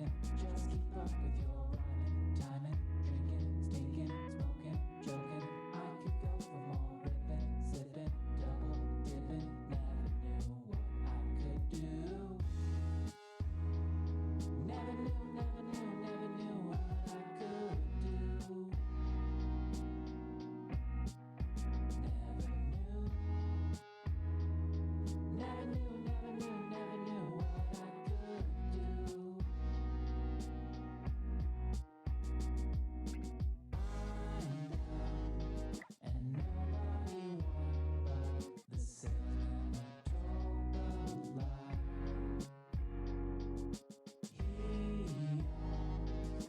living. Just keep up with your rhyming, timing, drinking, stinking, smoking, joking. I could go for more ripping, sipping, double dipping. Never knew what I could do. Never knew, never knew, never knew what I could do. Never knew, never knew, never knew, never knew what I could do. I'm down, and nobody won but the salesman that told the lie. He owns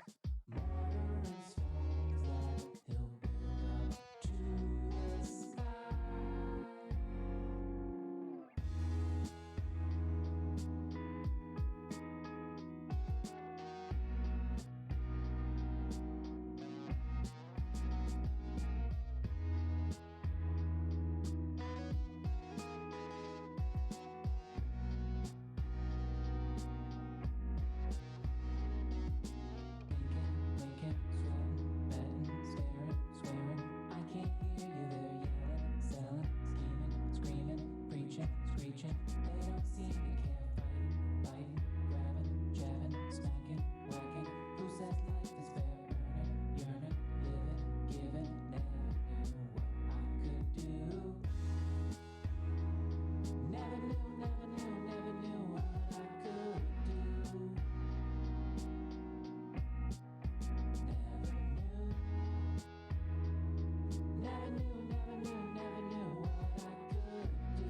mortar and stones that he'll build up to the sky. Thinking, sweating, betting, staring, swearing. I can't hear you, they're yelling, selling, scheming, screaming, preaching, screeching. They don't seem to care, fighting, biting, grabbing, jabbing, smacking, whacking. Who says life is fair? Earning, yearning, living, giving. Never knew what I could do. Never knew, never knew, never knew what I could do. Never knew, never knew, never knew, never knew what I could do.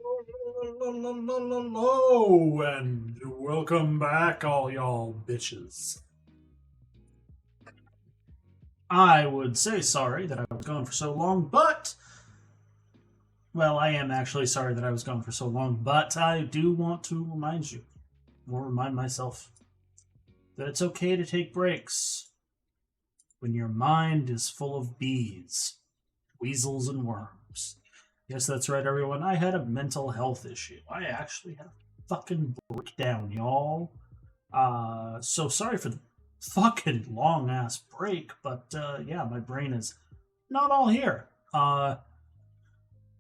Hello, and welcome back, all y'all bitches. I would say sorry that I was gone for so long, but. Well, I am actually sorry that I was gone for so long, but I do want to remind you, or remind myself, that it's okay to take breaks when your mind is full of bees, weasels, and worms. Yes, that's right, everyone. I had a mental health issue. I actually had a fucking breakdown, y'all. So sorry for the fucking long ass break, but yeah, my brain is not all here. At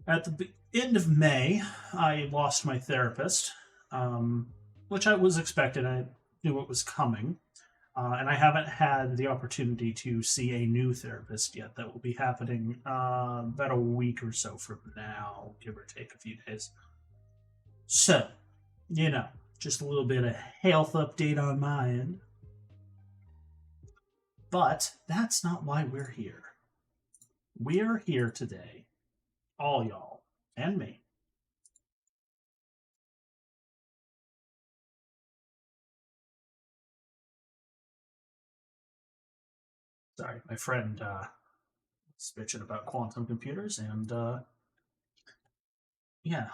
the end of May, I lost my therapist, which I was expected. I knew it was coming. And I haven't had the opportunity to see a new therapist yet. That will be happening about a week or so from now, give or take a few days. So, just a little bit of health update on my end. But that's not why we're here. We're here today, all y'all, and me. Sorry, my friend was bitching about quantum computers, and yeah,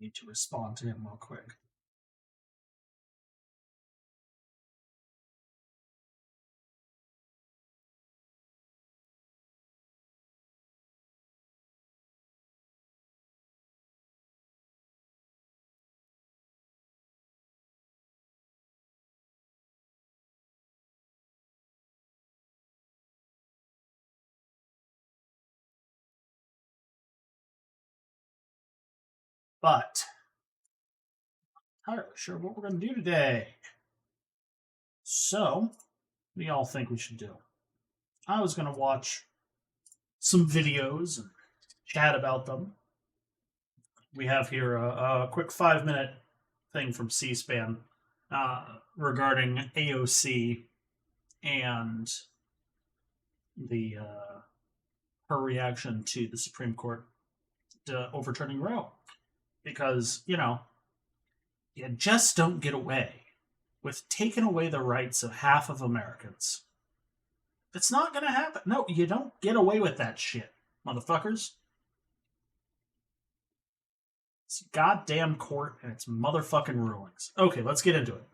need to respond to him real quick. But I'm not really sure what we're going to do today. So, what do y'all think we should do? I was going to watch some videos and chat about them. We have here a quick 5-minute thing from C-SPAN regarding AOC and the her reaction to the Supreme Court overturning Roe, because you just don't get away with taking away the rights of half of Americans. It's not going to happen. No, you don't get away with that shit, motherfuckers. It's a goddamn court and its motherfucking rulings. Okay, let's get into it.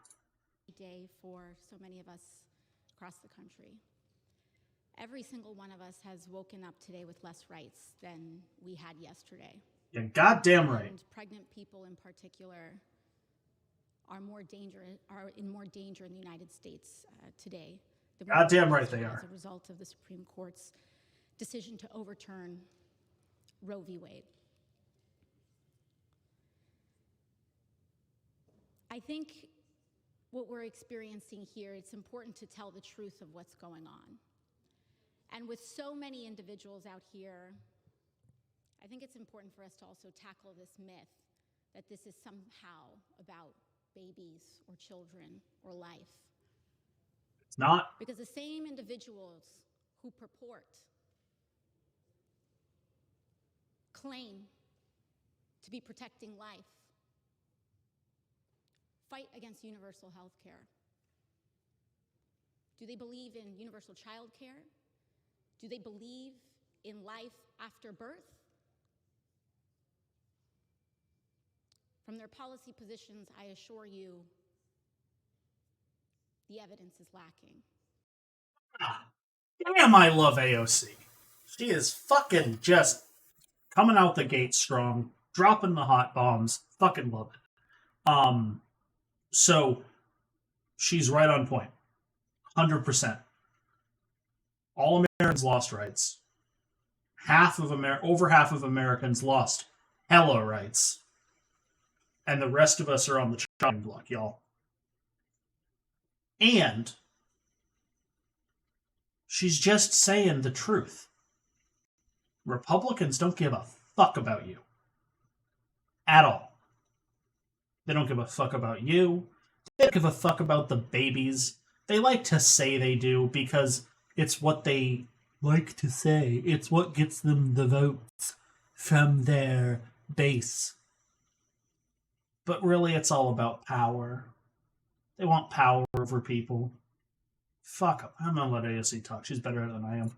Day for so many of us across the country. Every single one of us has woken up today with less rights than we had yesterday. You're goddamn right. And pregnant people in particular are in more danger in the United States today. Goddamn right they are. As a result of the Supreme Court's decision to overturn Roe v. Wade. I think what we're experiencing here, it's important to tell the truth of what's going on. And with so many individuals out here, I think it's important for us to also tackle this myth that this is somehow about babies or children or life. It's not. Because the same individuals who claim to be protecting life fight against universal health care. Do they believe in universal child care? Do they believe in life after birth? From their policy positions, I assure you, the evidence is lacking. Damn, I love AOC. She is fucking just coming out the gate strong, dropping the hot bombs. Fucking love it. So she's right on point. 100%. All Americans lost rights. Over half of Americans lost hella rights. And the rest of us are on the chopping block, y'all. And she's just saying the truth. Republicans don't give a fuck about you. At all. They don't give a fuck about you. They don't give a fuck about the babies. They like to say they do because it's what they like to say. It's what gets them the votes from their base. But really, it's all about power. They want power over people. Fuck 'em. I'm gonna let ASC talk. She's better than I am.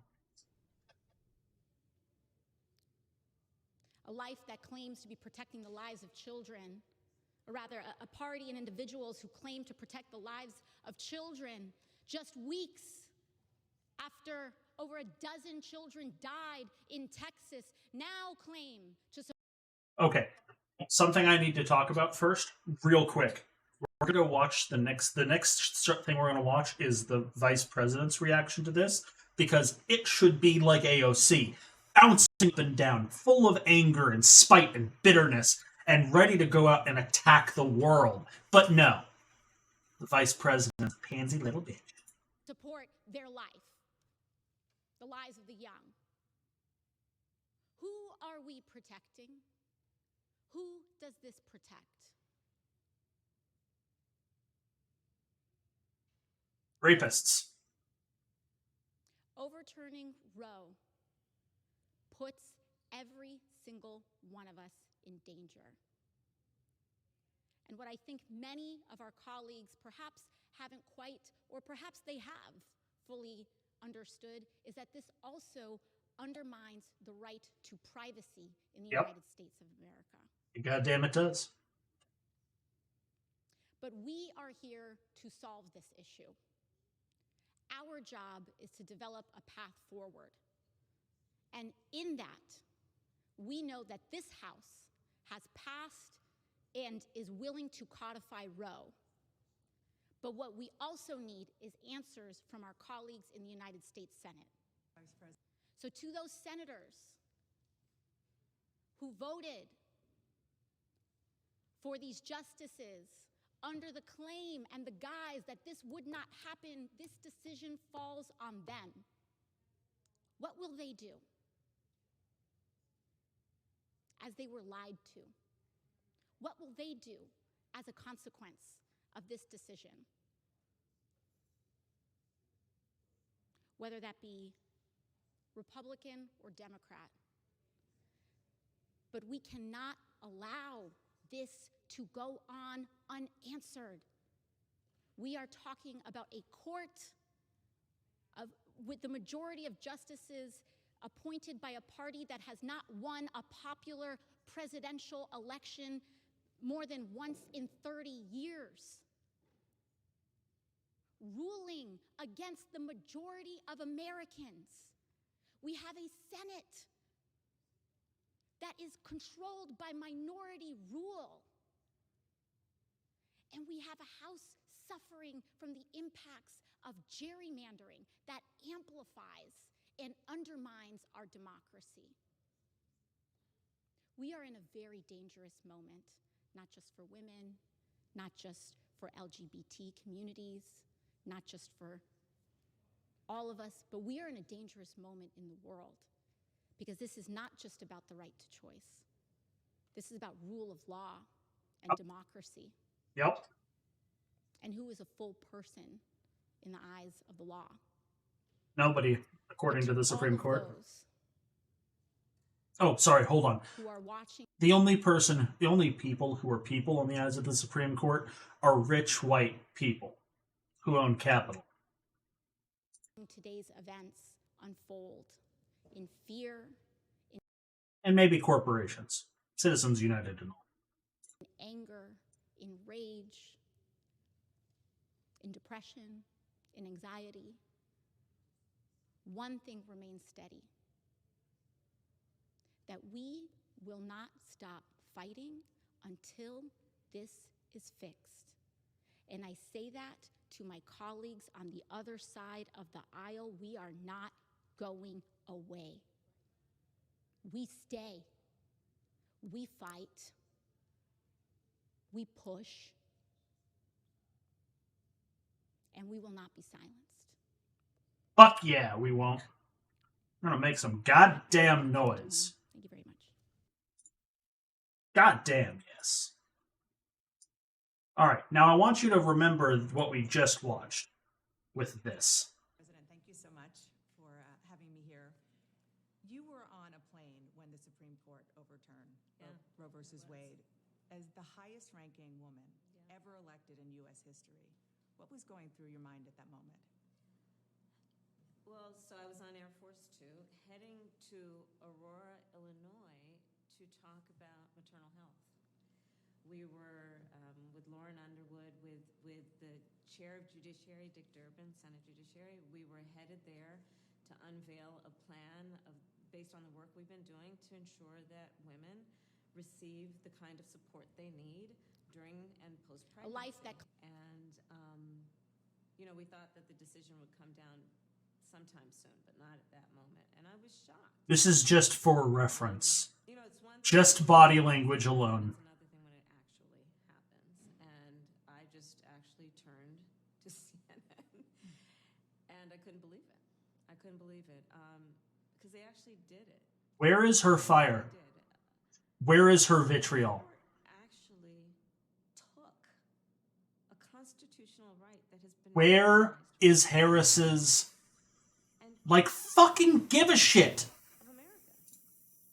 A life that claims to be protecting the lives of children, or rather, a party and individuals who claim to protect the lives of children just weeks after over a dozen children died in Texas, now claim to support. Okay, something I need to talk about first, real quick. We're gonna watch the next thing we're gonna watch is the vice president's reaction to this, because it should be like AOC, bouncing up and down, full of anger and spite and bitterness, and ready to go out and attack the world. But no, the vice president's a pansy little bitch. Support their life, the lives of the young. Who are we protecting? Who does this protect? Rapists. Overturning Roe puts every single one of us in danger. And what I think many of our colleagues perhaps haven't quite, or perhaps they have fully understood, is that this also undermines the right to privacy in the United States of America. Goddamn it does. But we are here to solve this issue. Our job is to develop a path forward. And in that, we know that this House has passed and is willing to codify Roe. But what we also need is answers from our colleagues in the United States Senate. So to those senators who voted for these justices under the claim and the guise that this would not happen, this decision falls on them. What will they do? As they were lied to. What will they do as a consequence of this decision? Whether that be Republican or Democrat. But we cannot allow this to go on unanswered. We are talking about a court with the majority of justices appointed by a party that has not won a popular presidential election more than once in 30 years. Ruling against the majority of Americans. We have a Senate that is controlled by minority rule. And we have a House suffering from the impacts of gerrymandering that amplifies and undermines our democracy. We are in a very dangerous moment, not just for women, not just for LGBT communities, not just for all of us, but we are in a dangerous moment in the world because this is not just about the right to choice. This is about rule of law and democracy. Yep. And who is a full person in the eyes of the law? Nobody, according to the Supreme All of Court. those Oh, sorry, hold on. who are watching The only people who are people in the eyes of the Supreme Court are rich white people who own capital. today's events unfold in fear, And maybe corporations. Citizens United and all. in anger, in rage, in depression, in anxiety, one thing remains steady: that we will not stop fighting until this is fixed. And I say that to my colleagues on the other side of the aisle. We are not going away. We stay. We fight. We push. And we will not be silenced. Fuck yeah, we won't. We're gonna make some goddamn noise. Thank you very much. Goddamn, yes. Alright, now I want you to remember what we just watched with this. President, thank you so much for having me here versus Wade, as the highest ranking woman ever elected in U.S. history, what was going through your mind at that moment? Well, so I was on Air Force Two, heading to Aurora, Illinois, to talk about maternal health. We were with Lauren Underwood, with the chair of Judiciary, Dick Durbin, Senate Judiciary. We were headed there to unveil a plan based on the work we've been doing to ensure that women receive the kind of support they need during and post-pregnancy. A life that... And, we thought that the decision would come down sometime soon, but not at that moment. And I was shocked. This is just for reference. It's one thing, Just body language alone. it's another thing when it actually happens. And I just actually turned to CNN, and I couldn't believe it. I couldn't believe it because they actually did it. Where is her fire? They did. Where is her vitriol? Actually took a constitutional right that has been Where recognized is Harris's, and like, fucking give a shit? of America.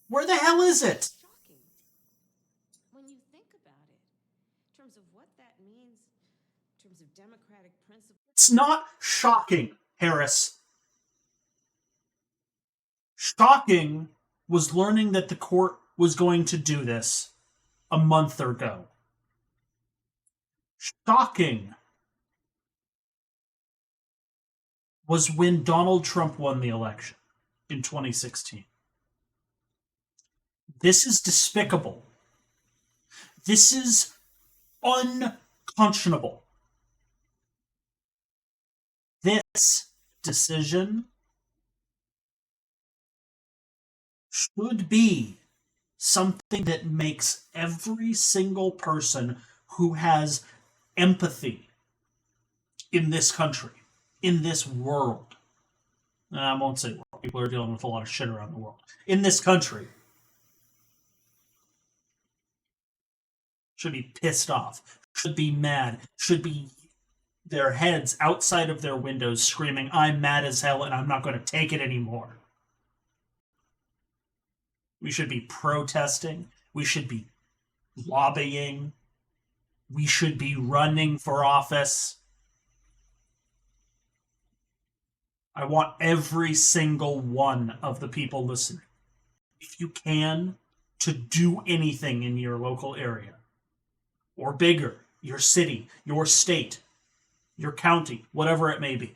Where the hell is it? Shocking when you think about it, in terms of what that means, in terms of democratic principles. It's not shocking, Harris. Shocking was learning that the court was going to do this a month ago. Shocking was when Donald Trump won the election in 2016. This is despicable. This is unconscionable. This decision should be something that makes every single person who has empathy in this country, in this world, and I won't say world, people are dealing with a lot of shit around the world, in this country, should be pissed off, should be mad, should be their heads outside of their windows screaming, I'm mad as hell and I'm not going to take it anymore. We should be protesting. We should be lobbying. We should be running for office. I want every single one of the people listening, if you can, to do anything in your local area or bigger, your city, your state, your county, whatever it may be.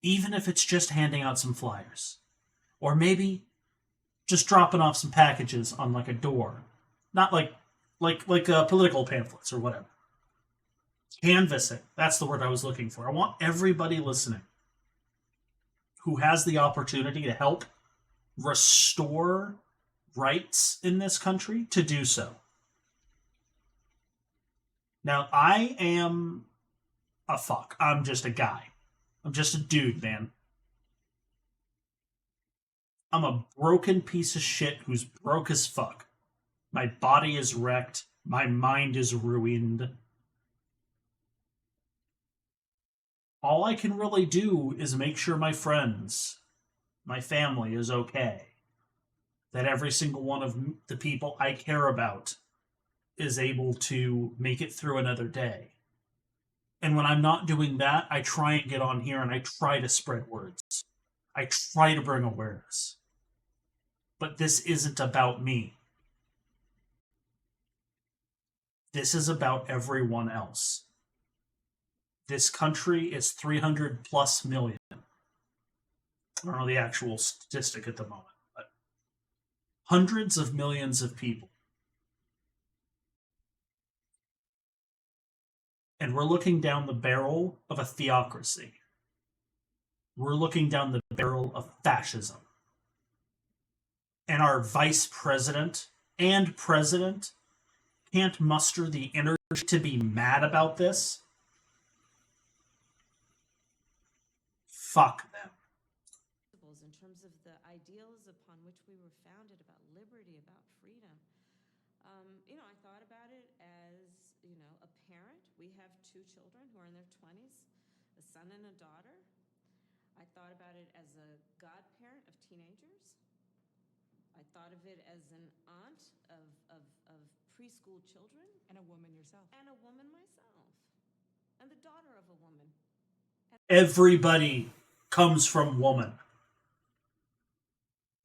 Even if it's just handing out some flyers. Or maybe just dropping off some packages on like a door. Not like political pamphlets or whatever. Canvassing. That's the word I was looking for. I want everybody listening who has the opportunity to help restore rights in this country to do so. Now, I am a fuck. I'm just a guy. I'm just a dude, man. I'm a broken piece of shit who's broke as fuck. My body is wrecked. My mind is ruined. All I can really do is make sure my friends, my family is okay. That every single one of the people I care about is able to make it through another day. And when I'm not doing that, I try and get on here and I try to spread words. I try to bring awareness. But this isn't about me. This is about everyone else. This country is 300 plus million. I don't know the actual statistic at the moment, but hundreds of millions of people. And we're looking down the barrel of a theocracy. We're looking down the barrel of fascism. And our vice president and president can't muster the energy to be mad about this. Fuck them. In terms of the ideals upon which we were founded, about liberty, about freedom. I thought about it as, a parent. We have 2 children who are in their 20s, a son and a daughter. I thought about it as a godparent of teenagers. I thought of it as an aunt of preschool children And a woman yourself. and a woman myself and the daughter of a woman. Everybody comes from woman.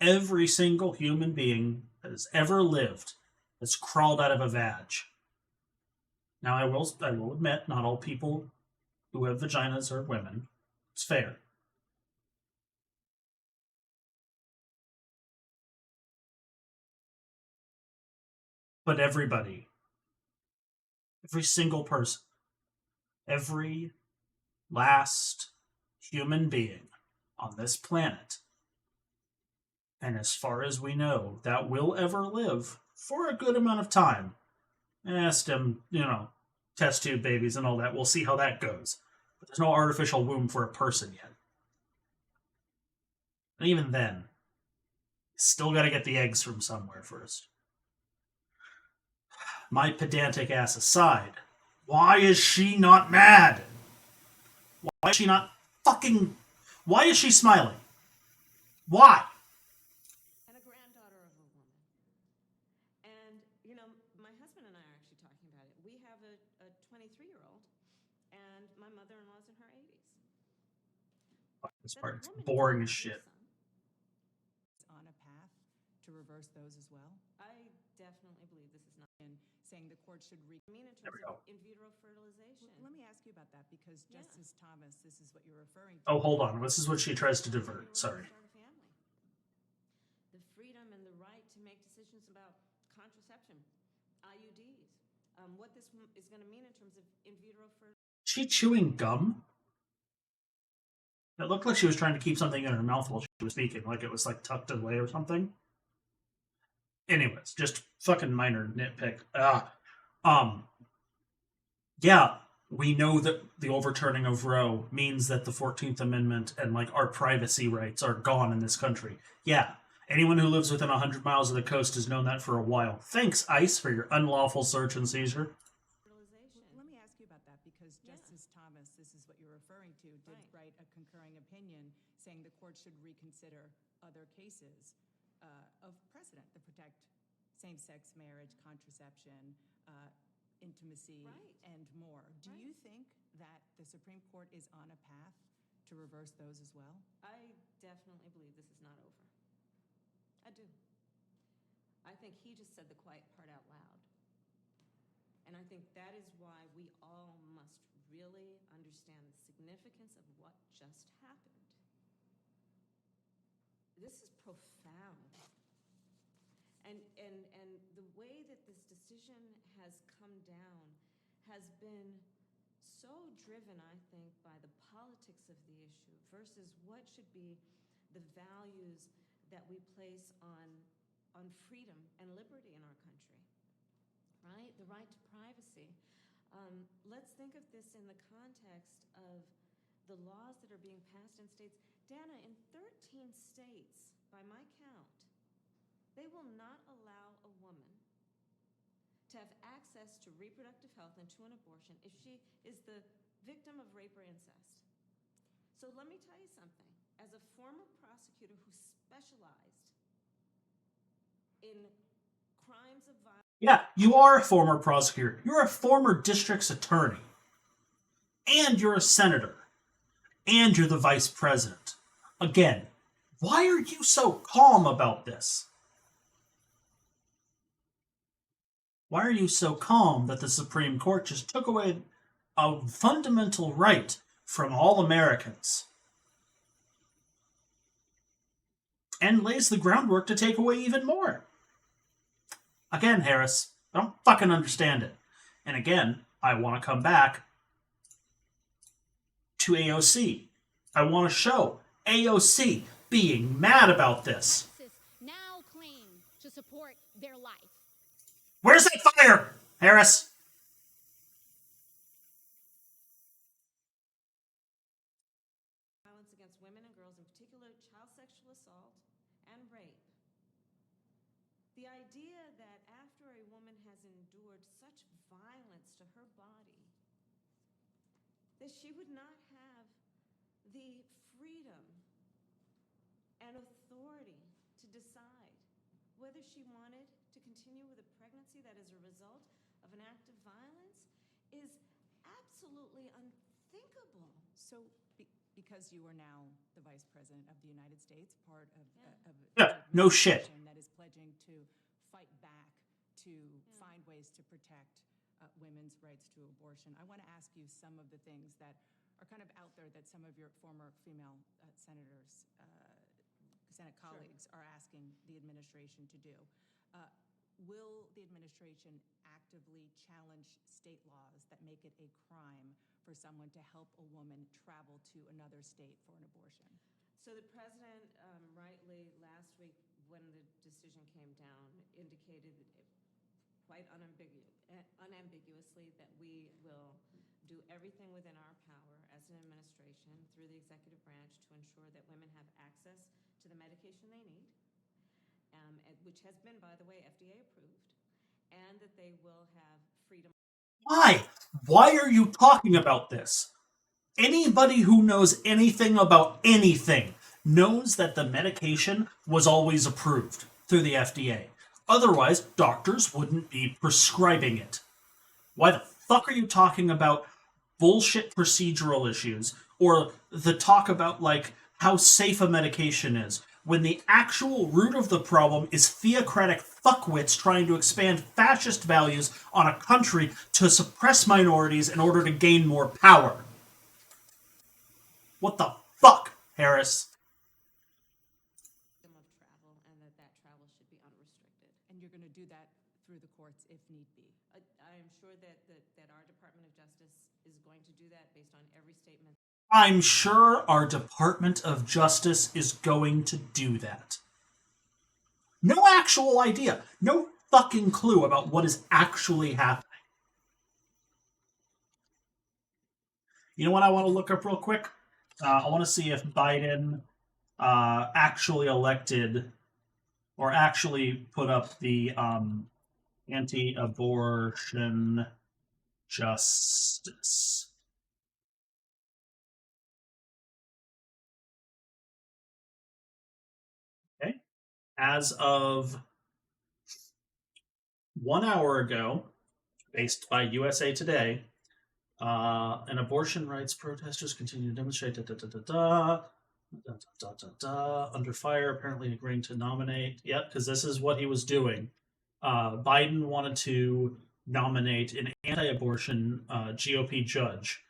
Every single human being that has ever lived has crawled out of a vag. Now, I will admit, not all people who have vaginas are women. It's fair. But everybody, every single person, every last human being on this planet, and as far as we know, that will ever live for a good amount of time. Stem, test tube babies and all that. We'll see how that goes. But there's no artificial womb for a person yet. And even then, still got to get the eggs from somewhere first. My pedantic ass aside, why is she not mad? Why is she not fucking... Why is she smiling? Why? And a granddaughter of a woman. And, my husband and I are actually talking about it. We have a 23-year-old, and my mother-in-law's in her 80s. This That a part's woman boring as can't shit. do something. On a path to reverse those as well? I definitely believe this is not. And saying the court should I mean, in There we terms of go. in vitro fertilization. Let me ask you about that, because Yeah. Justice Thomas, this is what you're referring to. Oh, hold on. This is what she tries to divert. Sorry. Start a family. The freedom and the right to make decisions about contraception, IUDs, what this is going to mean in terms of in vitro fertilization. She chewing gum? It looked like she was trying to keep something in her mouth while she was speaking, like it was like tucked away or something. Anyways, just fucking minor nitpick. Yeah, we know that the overturning of Roe means that the 14th Amendment and like our privacy rights are gone in this country. Yeah, anyone who lives within 100 miles of the coast has known that for a while. Thanks, ICE, for your unlawful search and seizure. Let me ask you about that, because Yeah. Justice Thomas, this is what you're referring to, did Right. write a concurring opinion saying the court should reconsider other cases of precedent that protect same-sex marriage, contraception, intimacy, Right. and more. Do Right. you think that the Supreme Court is on a path to reverse those as well? I definitely believe this is not over. I do. I think he just said the quiet part out loud. And I think that is why we all must really understand the significance of what just happened. This is profound. And the way that this decision has come down has been so driven, I think, by the politics of the issue versus what should be the values that we place on freedom and liberty in our country, right? The right to privacy. Let's think of this in the context of the laws that are being passed in states. Dana, in 13 states, by my count, they will not allow a woman to have access to reproductive health and to an abortion if she is the victim of rape or incest. So let me tell you something. As a former prosecutor who specialized in crimes of violence. Yeah, you are a former prosecutor. You're a former district's attorney. And you're a senator. And you're the vice president. Again, why are you so calm about this? Why are you so calm that the Supreme Court just took away a fundamental right from all Americans? And lays the groundwork to take away even more. Again, Harris, I don't fucking understand it. And again, I want to come back to AOC. I want to show AOC being mad about this. Texas now claim to support their life. Where's that fire, Harris? Violence against women and girls, in particular child sexual assault and rape. The idea that after a woman has endured such violence to her body, that she would not have the freedom and authority to decide whether she wanted to continue with a pregnancy that is a result of an act of violence is absolutely unthinkable. So, because you are now the Vice President of the United States, part of Yeah, no shit. that is pledging to fight back to find ways to protect women's rights to abortion, I want to ask you some of the things that are kind of out there that some of your former female senators, Senate colleagues, are asking the administration to do. Will the administration actively challenge state laws that make it a crime for someone to help a woman travel to another state for an abortion? So the president, rightly last week when the decision came down, indicated quite unambiguously that we will do everything within our power as an administration through the executive branch to ensure that women have access to the medication they need, which has been, by the way, FDA approved, and that they will have freedom. Why? Why are you talking about this? Anybody who knows anything about anything knows that the medication was always approved through the FDA. Otherwise, doctors wouldn't be prescribing it. Why the fuck are you talking about bullshit procedural issues or the talk about, like, how safe a medication is when the actual root of the problem is theocratic fuckwits trying to expand fascist values on a country to suppress minorities in order to gain more power? What the fuck, Harris? Of travel, and that travel should be unrestricted. And you're going to do that through the courts if need be. I am sure that our Department of Justice is going to do that based on every statement. I'm sure our Department of Justice is going to do that. No actual idea. No fucking clue about what is actually happening. You know what I want to look up real quick? I want to see if Biden actually elected or actually put up the anti-abortion justice. Okay. As of 1 hour ago, based by USA Today, and abortion rights protesters continue to demonstrate under fire, apparently agreeing to nominate. Yep, because this is what he was doing. Biden wanted to nominate an anti-abortion GOP judge.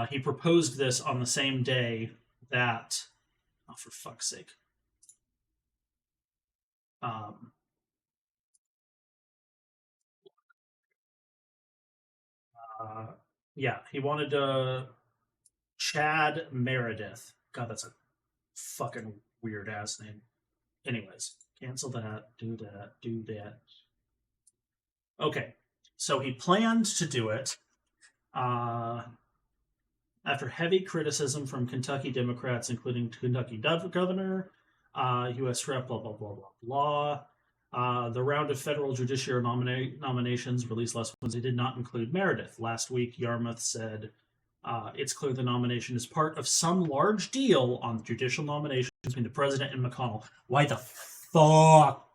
He proposed this on the same day that, oh, for fuck's sake. Yeah, he wanted Chad Meredith. God, that's a fucking weird ass name. Anyways, cancel that, do that, do that. Okay, so he planned to do it after heavy criticism from Kentucky Democrats, including Kentucky Governor, U.S. Rep, blah, blah, blah, blah, blah. The round of federal judiciary nominations released last Wednesday did not include Meredith. Last week, Yarmouth said it's clear the nomination is part of some large deal on judicial nominations between the president and McConnell. Why the fuck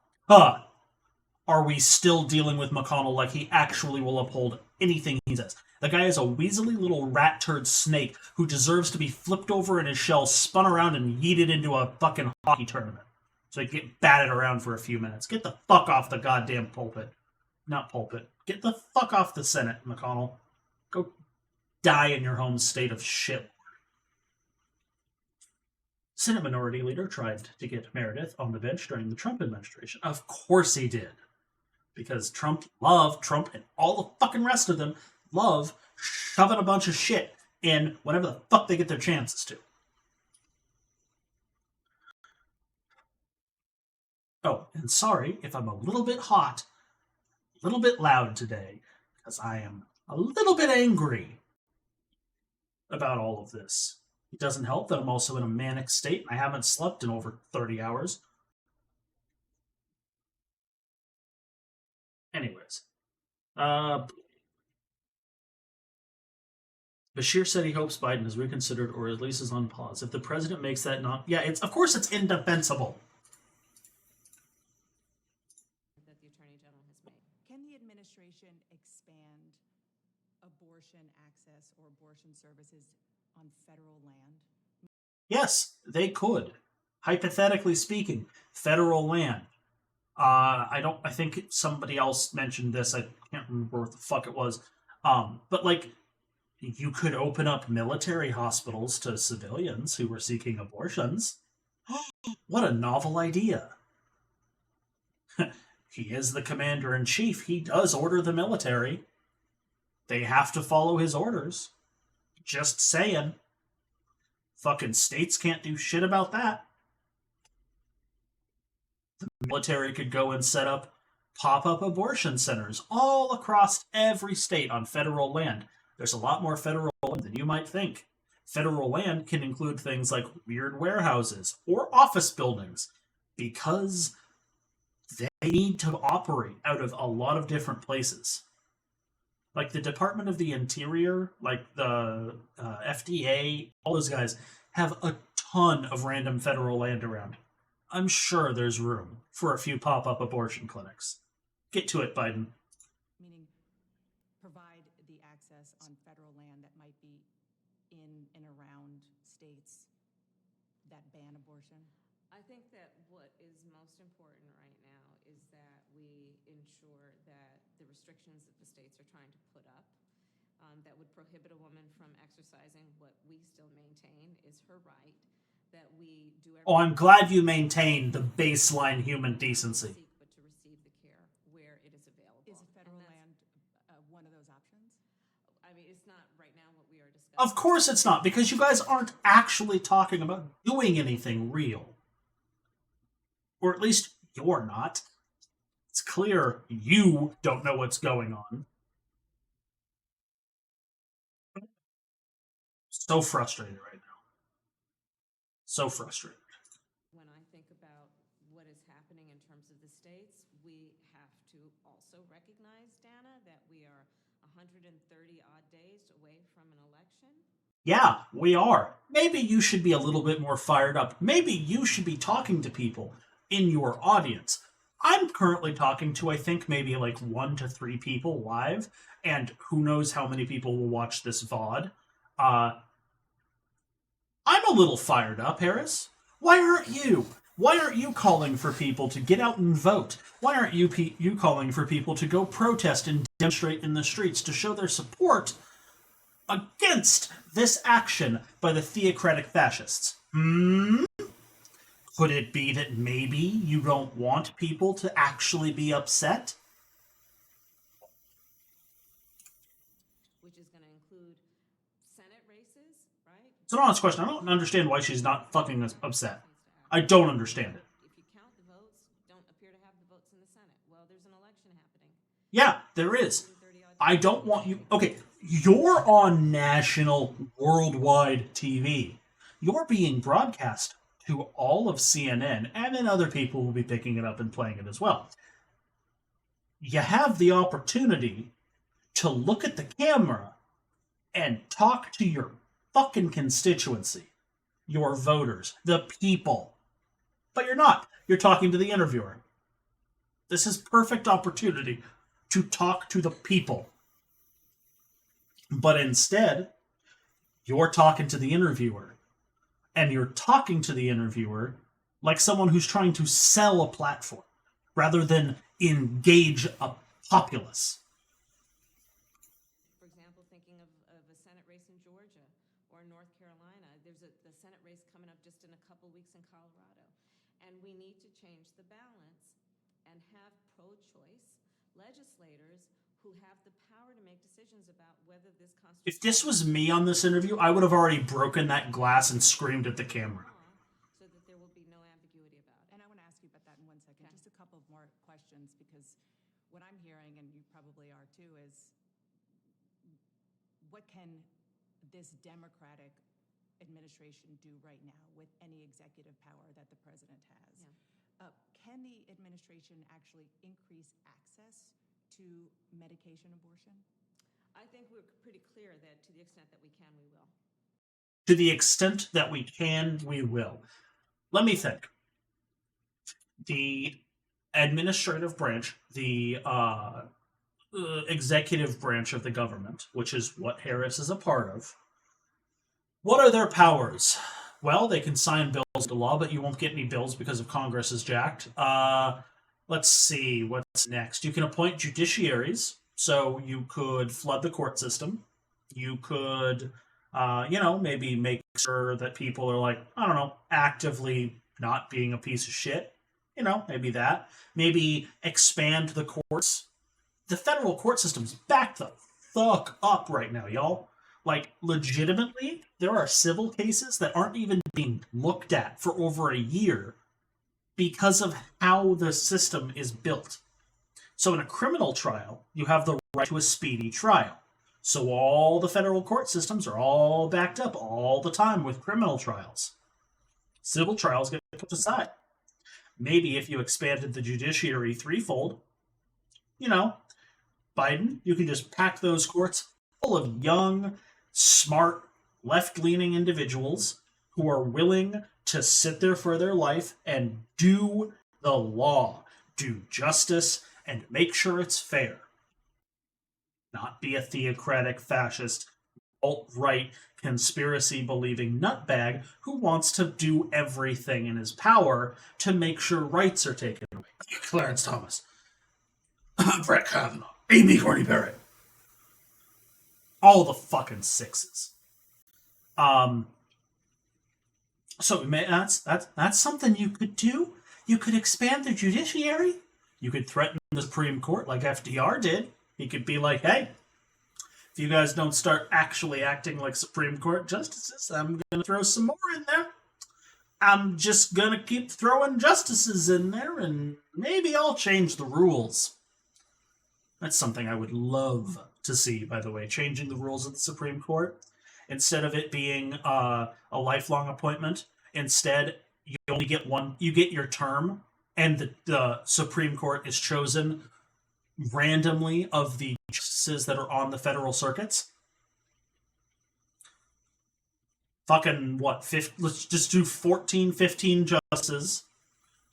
are we still dealing with McConnell like he actually will uphold anything he says? The guy is a weaselly little rat turd snake who deserves to be flipped over in his shell, spun around, and yeeted into a fucking hockey tournament so he can get batted around for a few minutes. Get the fuck off the goddamn pulpit. Not pulpit. Get the fuck off the Senate, McConnell. Go die in your home state of shit. Senate Minority Leader tried to get Meredith on the bench during the Trump administration. Of course he did. Because Trump and all the fucking rest of them love shoving a bunch of shit in whenever the fuck they get their chances to. Oh, and sorry if I'm a little bit hot, a little bit loud today, because I am a little bit angry about all of this. It doesn't help that I'm also in a manic state and I haven't slept in over 30 hours. Anyways. Bashir said he hopes Biden is reconsidered or at least is on pause. If the president makes that not... Yeah, of course it's indefensible. abortion access or abortion services on federal land? Yes, they could. Hypothetically speaking, federal land. I think somebody else mentioned this. I can't remember what the fuck it was. But like, you could open up military hospitals to civilians who were seeking abortions. What a novel idea. He is the commander in chief. He does order the military. They have to follow his orders. Just saying. Fucking states can't do shit about that. The military could go and set up pop-up abortion centers all across every state on federal land. There's a lot more federal land than you might think. Federal land can include things like weird warehouses or office buildings because they need to operate out of a lot of different places. Like the Department of the Interior, like the FDA, all those guys have a ton of random federal land around. I'm sure there's room for a few pop-up abortion clinics. Get to it, Biden. Meaning provide the access on federal land that might be in and around states that ban abortion? I think that what is most important right now is that we ensure that the restrictions that the states are trying to put up that would prohibit a woman from exercising what we still maintain is her right, that we do everything. Oh, I'm glad you maintain the baseline human decency. But to receive the care where it is available. Is federal land one of those options? I mean, it's not right now what we are discussing. Of course it's not, because you guys aren't actually talking about doing anything real. Or at least you're not. It's clear you don't know what's going on. So frustrated right now. So frustrated. When I think about what is happening in terms of the states, we have to also recognize, Dana, that we are 130 odd days away from an election. Yeah, we are. Maybe you should be a little bit more fired up. Maybe you should be talking to people in your audience. I'm currently talking to, I think, maybe like 1 to 3 people live, and who knows how many people will watch this VOD. I'm a little fired up, Harris. Why aren't you? Why aren't you calling for people to get out and vote? Why aren't you calling for people to go protest and demonstrate in the streets to show their support against this action by the theocratic fascists? Could it be that maybe you don't want people to actually be upset? Which is going to include Senate races, right? It's an honest question. I don't understand why she's not fucking upset. I don't understand it. If you count the votes, don't appear to have the votes in the Senate. Well, there's an election happening. Yeah, there is. I don't want you... Okay, you're on national, worldwide TV. You're being broadcast to all of CNN, and then other people will be picking it up and playing it as well. You have the opportunity to look at the camera and talk to your fucking constituency, your voters, the people. But you're not. You're talking to the interviewer. This is perfect opportunity to talk to the people. But instead, you're talking to the interviewer. And you're talking to the interviewer like someone who's trying to sell a platform rather than engage a populace. For example, thinking of a Senate race in Georgia or North Carolina, there's the Senate race coming up just in a couple weeks in Colorado. And we need to change the balance and have pro-choice legislators who have the power to make decisions about whether this constitution... If this was me on this interview, I would have already broken that glass and screamed at the camera. So that there will be no ambiguity about it. And I want to ask you about that in 1 second. Just a couple of more questions, because what I'm hearing, and you probably are too, is what can this Democratic administration do right now with any executive power that the president has? Yeah. Can the administration actually increase access to medication abortion? I think we're pretty clear that to the extent that we can, we will. To the extent that we can, we will. Let me think. The administrative branch, the executive branch of the government, which is what Harris is a part of, what are their powers? Well, they can sign bills into law, but you won't get any bills because of Congress is jacked. Let's see what's next. You can appoint judiciaries, so you could flood the court system. You could, maybe make sure that people are like, I don't know, actively not being a piece of shit. Maybe that. Maybe expand the courts. The federal court system's backed the fuck up right now, y'all. Like, legitimately, there are civil cases that aren't even being looked at for over a year because of how the system is built. So, in a criminal trial, you have the right to a speedy trial. So, all the federal court systems are all backed up all the time with criminal trials. Civil trials get put aside. Maybe if you expanded the judiciary threefold, Biden, you can just pack those courts full of young, smart, left-leaning individuals who are willing to sit there for their life and do the law, do justice, and make sure it's fair. Not be a theocratic fascist, alt-right, conspiracy-believing nutbag who wants to do everything in his power to make sure rights are taken away. Clarence Thomas, Brett Kavanaugh, Amy Coney Barrett. All the fucking sixes. So that's something you could do. You could expand the judiciary. You could threaten the Supreme Court like FDR did. He could be like, hey, if you guys don't start actually acting like Supreme Court justices, I'm going to throw some more in there. I'm just going to keep throwing justices in there, and maybe I'll change the rules. That's something I would love to see, by the way, changing the rules of the Supreme Court. Instead of it being a lifelong appointment, instead, you only get one. You get your term, and the Supreme Court is chosen randomly of the justices that are on the federal circuits. Fucking what? Let's just do 14, 15 justices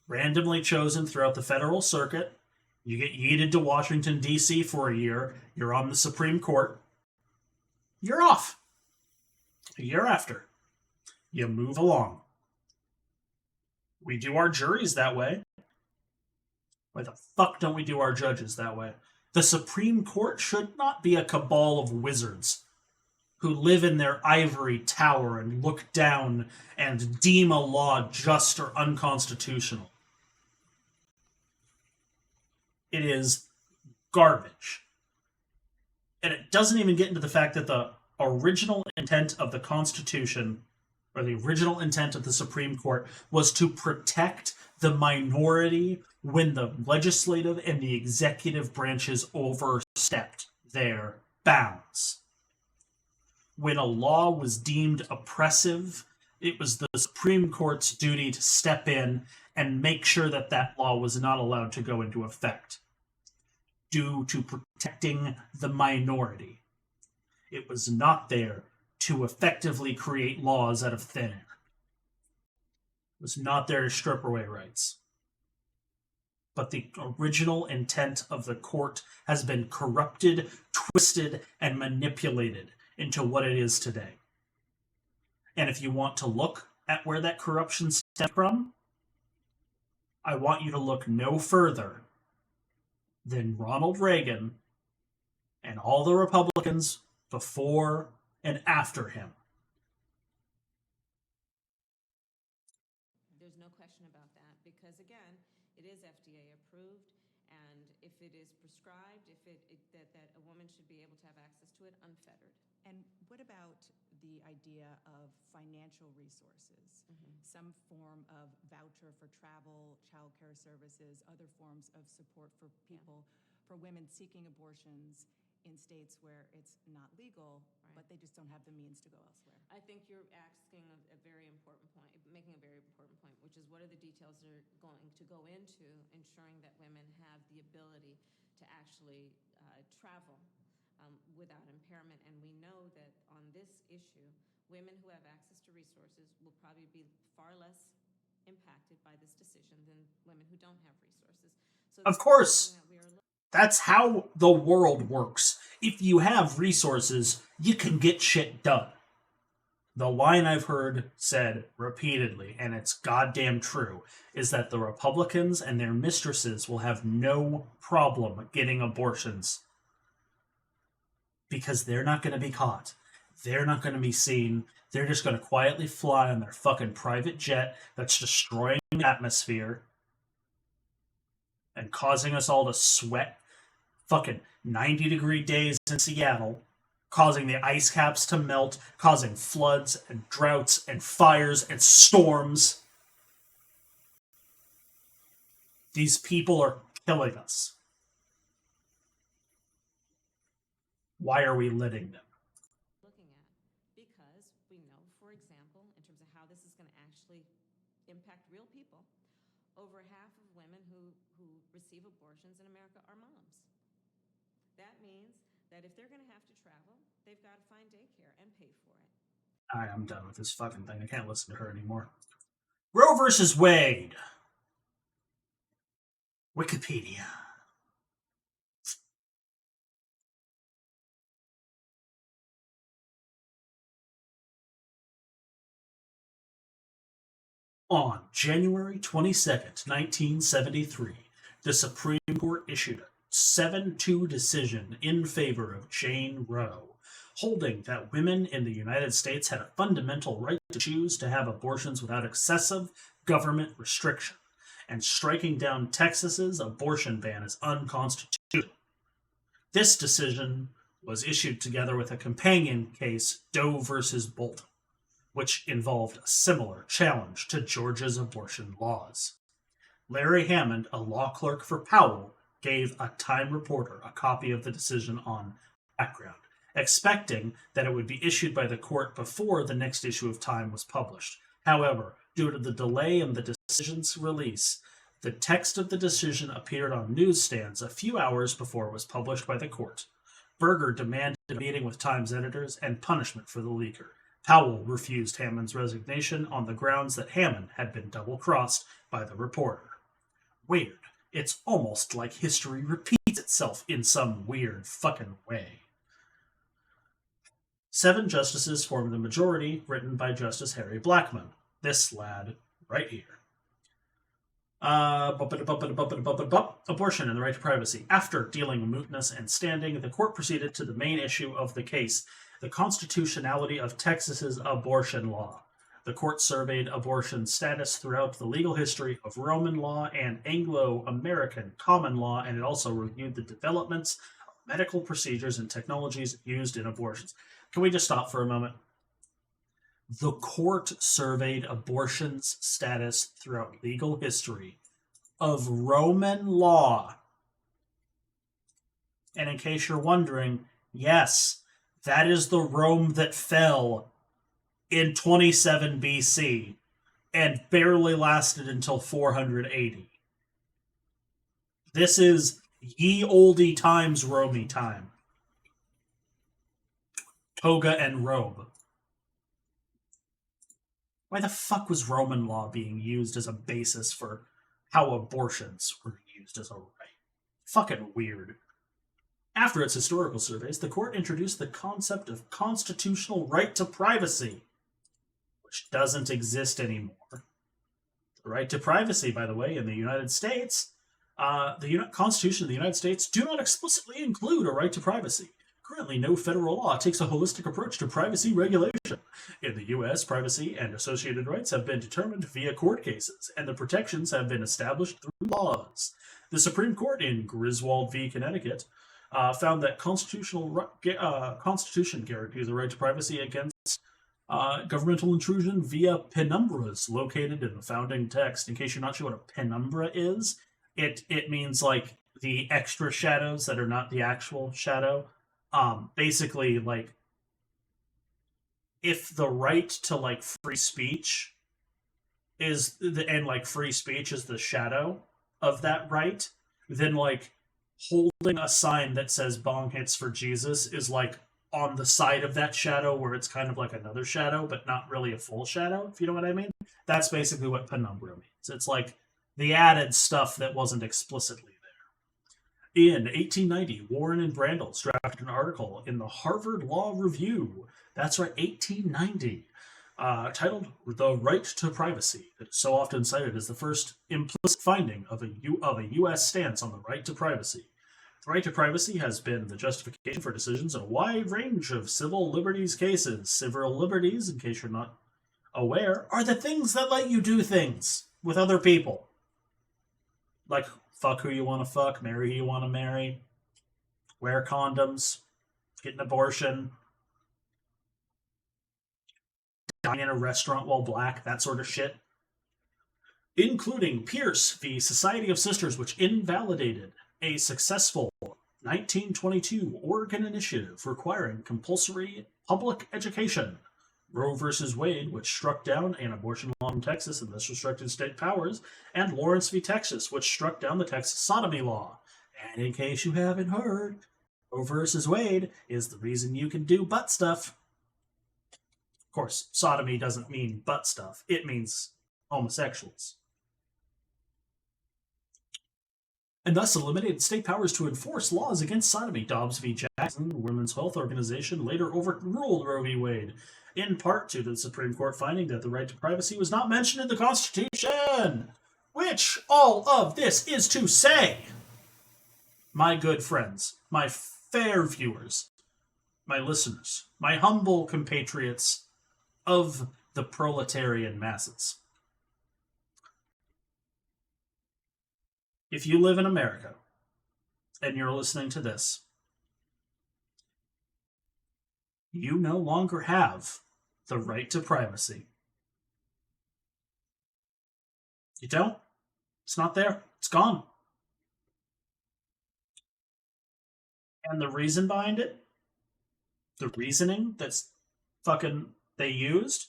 randomly chosen throughout the federal circuit. You get yeeted to Washington, D.C. for a year. You're on the Supreme Court. You're off. A year after. You move along. We do our juries that way. Why the fuck don't we do our judges that way? The Supreme Court should not be a cabal of wizards who live in their ivory tower and look down and deem a law just or unconstitutional. It is garbage. And it doesn't even get into the fact that the original intent of the Constitution, or the original intent of the Supreme Court, was to protect the minority when the legislative and the executive branches overstepped their bounds. When a law was deemed oppressive, it was the Supreme Court's duty to step in and make sure that that law was not allowed to go into effect due to protecting the minority. It was not there to effectively create laws out of thin air. It was not there to strip away rights. But the original intent of the court has been corrupted, twisted, and manipulated into what it is today. And if you want to look at where that corruption stemmed from, I want you to look no further than Ronald Reagan and all the Republicans before and after him. There's no question about that because, again, it is FDA approved, and if it is prescribed, that a woman should be able to have access to it unfettered. And what about the idea of financial resources? Some form of voucher for travel, childcare services, other forms of support for people, for women seeking abortions in states where it's not legal, but they just don't have the means to go elsewhere. I think you're asking a very important point, making a very important point, which is what are the details that are going to go into ensuring that women have the ability to actually travel without impairment. And we know that on this issue, women who have access to resources will probably be far less impacted by this decision than women who don't have resources. So of course. That's how the world works. If you have resources, you can get shit done. The line I've heard said repeatedly, and it's goddamn true, is that the Republicans and their mistresses will have no problem getting abortions because they're not going to be caught. They're not going to be seen. They're just going to quietly fly on their fucking private jet that's destroying the atmosphere and causing us all to sweat fucking 90-degree days in Seattle, causing the ice caps to melt, causing floods and droughts and fires and storms. These people are killing us. Why are we letting them? Looking at, because we know, for example, in terms of how this is going to actually impact real people, over half of women who receive abortions in America are moms. That means that if they're going to have to travel, they've got to find daycare and pay for it. I'm done with this fucking thing. I can't listen to her anymore. Roe versus Wade. Wikipedia. On January 22nd, 1973, the Supreme Court issued a 7-2 decision in favor of Jane Roe, holding that women in the United States had a fundamental right to choose to have abortions without excessive government restriction, and striking down Texas's abortion ban as unconstitutional. This decision was issued together with a companion case, Doe versus Bolton, which involved a similar challenge to Georgia's abortion laws. Larry Hammond, a law clerk for Powell, gave a Time reporter a copy of the decision on background, expecting that it would be issued by the court before the next issue of Time was published. However, due to the delay in the decision's release, the text of the decision appeared on newsstands a few hours before it was published by the court. Berger demanded a meeting with Time's editors and punishment for the leaker. Powell refused Hammond's resignation on the grounds that Hammond had been double-crossed by the reporter. Weird. It's almost like history repeats itself in some weird fucking way. 7 justices formed the majority, written by Justice Harry Blackmun. This lad right here. Abortion and the right to privacy. After dealing mootness and standing, the court proceeded to the main issue of the case, the constitutionality of Texas's abortion law. The court surveyed abortion status throughout the legal history of Roman law and Anglo-American common law, and it also reviewed the developments of medical procedures and technologies used in abortions. Can we just stop for a moment? The court surveyed abortion's status throughout legal history of Roman law. And in case you're wondering, yes, that is the Rome that fell in 27 BC and barely lasted until 480. This is ye olde times Romey time. Toga and robe. Why the fuck was Roman law being used as a basis for how abortions were used as a right? Fucking weird. After its historical surveys, the court introduced the concept of constitutional right to privacy, which doesn't exist anymore. The right to privacy, by the way, in the United States, the Constitution of the United States do not explicitly include a right to privacy. Currently, no federal law takes a holistic approach to privacy regulation. In the U.S., privacy and associated rights have been determined via court cases, and the protections have been established through laws. The Supreme Court in Griswold v. Connecticut found that Constitution guarantees the right to privacy against governmental intrusion via penumbras located in the founding text. In case you're not sure what a penumbra is, it means like the extra shadows that are not the actual shadow. Basically, like, if the right to like free speech is free speech is the shadow of that right, then like holding a sign that says bong hits for Jesus is like on the side of that shadow where it's kind of like another shadow, but not really a full shadow, if you know what I mean. That's basically what penumbra means. It's like the added stuff that wasn't explicitly there. In 1890, Warren and Brandles drafted an article in the Harvard Law Review. That's right, 1890. Titled "The Right to Privacy," that is so often cited as the first implicit finding of a U.S. stance on the right to privacy. The right to privacy has been the justification for decisions in a wide range of civil liberties cases. Civil liberties, in case you're not aware, are the things that let you do things with other people. Like fuck who you want to fuck, marry who you want to marry, wear condoms, get an abortion, dine in a restaurant while black, that sort of shit. Including Pierce v. Society of Sisters, which invalidated a successful 1922 Oregon initiative requiring compulsory public education. Roe v. Wade, which struck down an abortion law in Texas and thus restricted state powers, and Lawrence v. Texas, which struck down the Texas sodomy law. And in case you haven't heard, Roe v. Wade is the reason you can do butt stuff. Of course, sodomy doesn't mean butt stuff. It means homosexuals. And thus eliminated state powers to enforce laws against sodomy. Dobbs v. Jackson, the Women's Health Organization, later overruled Roe v. Wade, in part due to the Supreme Court finding that the right to privacy was not mentioned in the Constitution. Which all of this is to say, my good friends, my fair viewers, my listeners, my humble compatriots of the proletarian masses. If you live in America and you're listening to this, you no longer have the right to privacy. You don't. It's not there. It's gone. And the reason behind it, the reasoning that's fucking they used,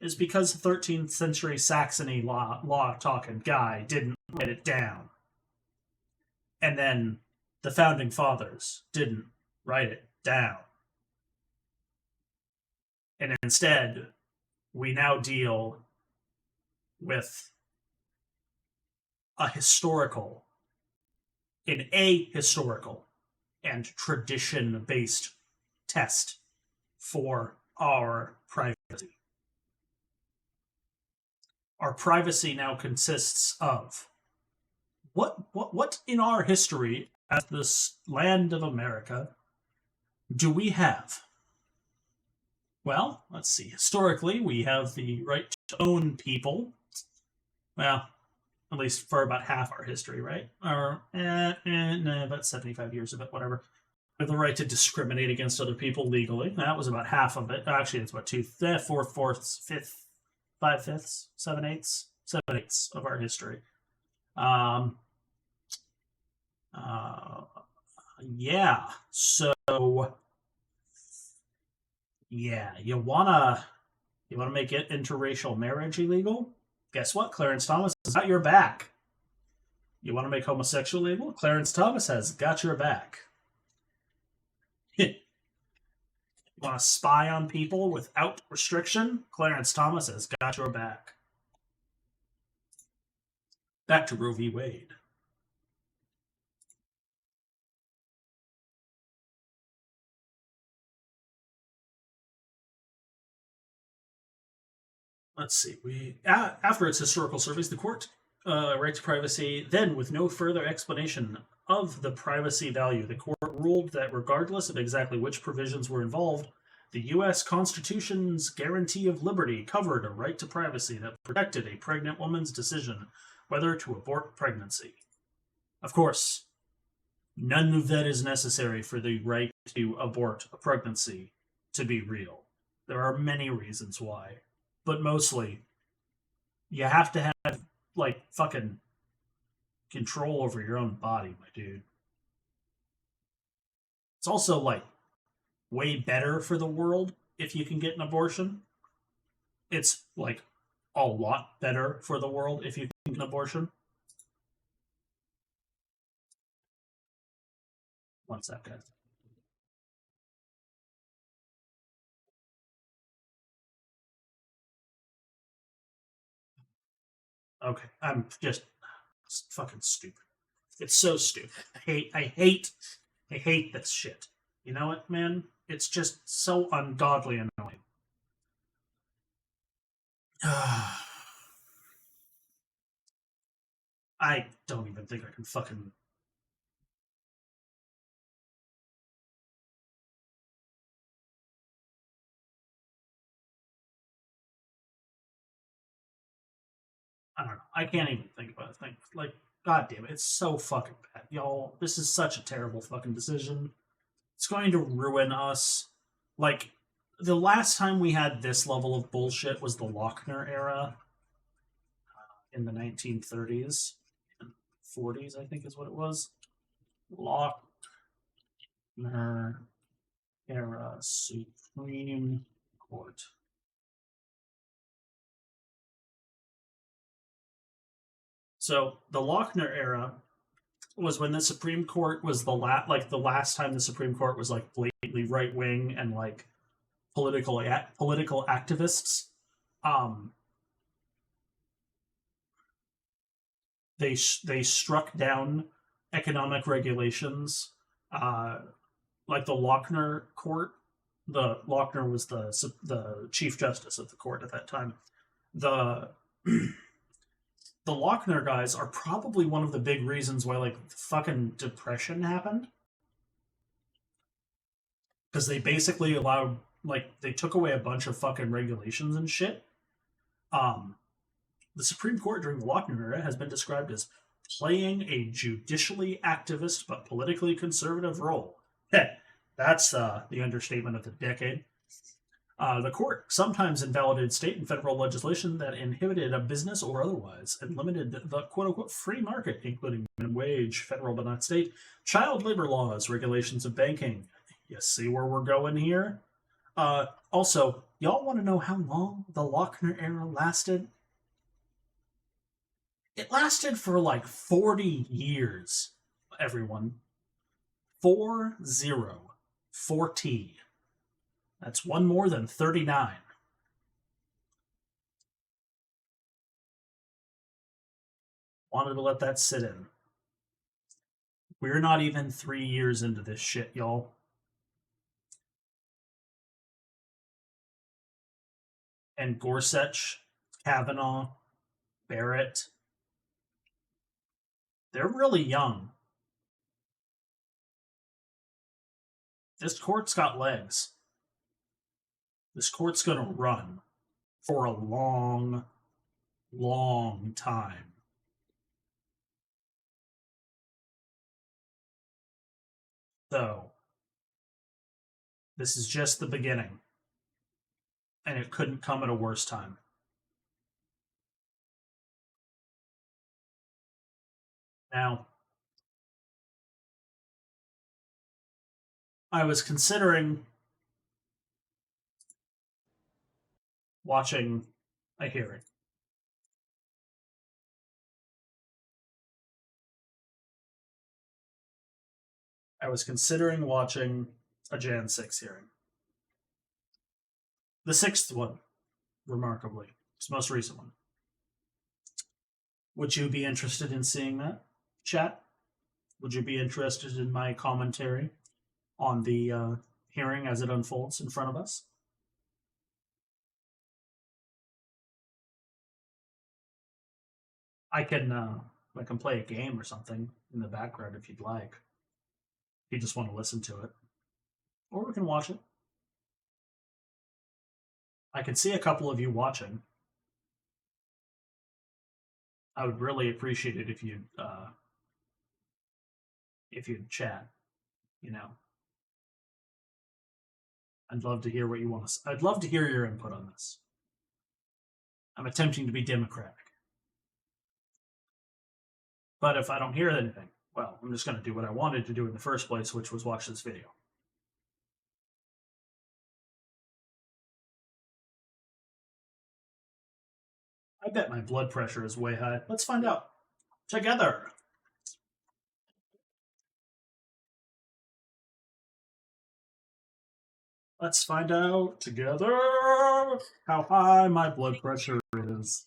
is because the 13th century Saxony law-talking guy didn't write it down. And then the founding fathers didn't write it down. And instead, we now deal with an ahistorical and tradition-based test for our privacy. Our privacy now consists of what in our history as this land of America do we have? Well, let's see. Historically, we have the right to own people. Well, at least for about half our history, right? Or about 75 years of it, whatever. We have the right to discriminate against other people legally. That was about half of it. Actually, it's about fourths, fifth, 5/5, 7/8 of our history. Yeah. So, yeah, you wanna make it interracial marriage illegal? Guess what? Clarence Thomas has got your back. You want to make homosexual illegal? Clarence Thomas has got your back. You want to spy on people without restriction? Clarence Thomas has got your back. Back to Roe v. Wade. Let's see. After its historical surveys, the court right to privacy, then with no further explanation of the privacy value, the court ruled that regardless of exactly which provisions were involved, the U.S. Constitution's guarantee of liberty covered a right to privacy that protected a pregnant woman's decision whether to abort pregnancy. Of course, none of that is necessary for the right to abort a pregnancy to be real. There are many reasons why. But mostly, you have to have, fucking control over your own body, my dude. It's also, way better for the world if you can get an abortion. It's, a lot better for the world if you can get an abortion. One sec, guys. Okay, I'm just fucking stupid. It's so stupid. I hate this shit. You know what, man? It's just so ungodly annoying. I don't even think I can fucking. I don't know. I can't even think about it. Like, god damn it, it's so fucking bad, y'all. This is such a terrible fucking decision. It's going to ruin us. Like, the last time we had this level of bullshit was the Lochner era in the 1930s and 40s, I think is what it was. Lochner era Supreme Court. So the Lochner era was when the Supreme Court was the last time the Supreme Court was like blatantly right wing and like political activists. Um, they struck down economic regulations, like the Lochner Court. The Lochner was the chief justice of the court at that time. The the Lochner guys are probably one of the big reasons why like fucking depression happened, because they basically allowed they took away a bunch of fucking regulations and shit. Um, the Supreme Court during the Lochner era has been described as playing a judicially activist but politically conservative role. That's the understatement of the decade. The court sometimes invalidated state and federal legislation that inhibited a business or otherwise and limited the quote unquote free market, including minimum wage, federal but not state, child labor laws, regulations of banking. You see where we're going here? Also, y'all want to know how long the Lochner era lasted? It lasted for like 40 years, everyone. 40. 40. That's one more than 39. Wanted to let that sit in. We're not even 3 years into this shit, y'all. And Gorsuch, Kavanaugh, Barrett, they're really young. This court's got legs. This court's going to run for a long, long time. So, this is just the beginning. And it couldn't come at a worse time. Now, I was considering watching a hearing. I was considering watching a Jan 6 hearing. The sixth one, remarkably. It's the most recent one. Would you be interested in seeing that, chat? Would you be interested in my commentary on the hearing as it unfolds in front of us? I can play a game or something in the background if you'd like. If you just want to listen to it. Or we can watch it. I can see a couple of you watching. I would really appreciate it if you'd chat. You know, I'd love to hear what you want to. I'd love to hear your input on this. I'm attempting to be democratic, but if I don't hear anything, well, I'm just going to do what I wanted to do in the first place, which was watch this video. I bet my blood pressure is way high. Let's find out together. Let's find out together how high my blood pressure is.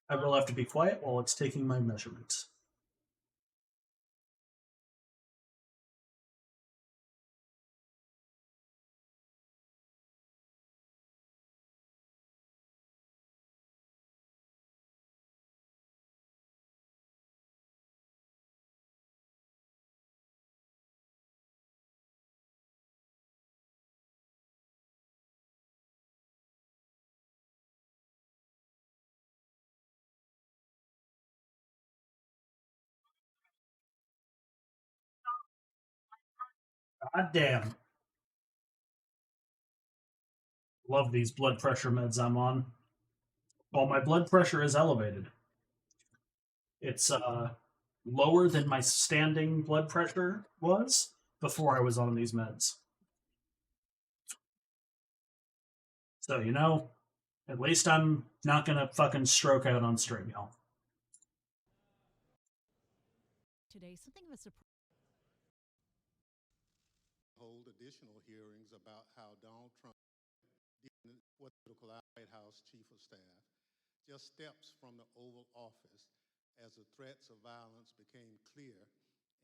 I will have to be quiet while it's taking my measurements. God damn. Love these blood pressure meds I'm on. Well, my blood pressure is elevated. It's lower than my standing blood pressure was before I was on these meds. So, at least I'm not gonna fucking stroke out on stream, y'all. Today, something of a surprise. Hold additional hearings about how Donald Trump did what the White House chief of staff just steps from the Oval Office as the threats of violence became clear,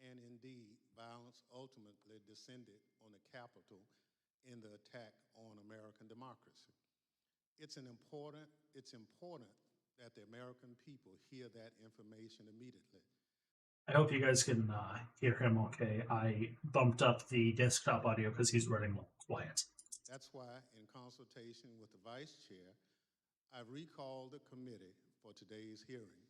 and indeed, violence ultimately descended on the Capitol in the attack on American democracy. It's important that the American people hear that information immediately. I hope you guys can hear him okay. I bumped up the desktop audio because he's running quiet. That's why, in consultation with the vice chair, I've recalled the committee for today's hearing.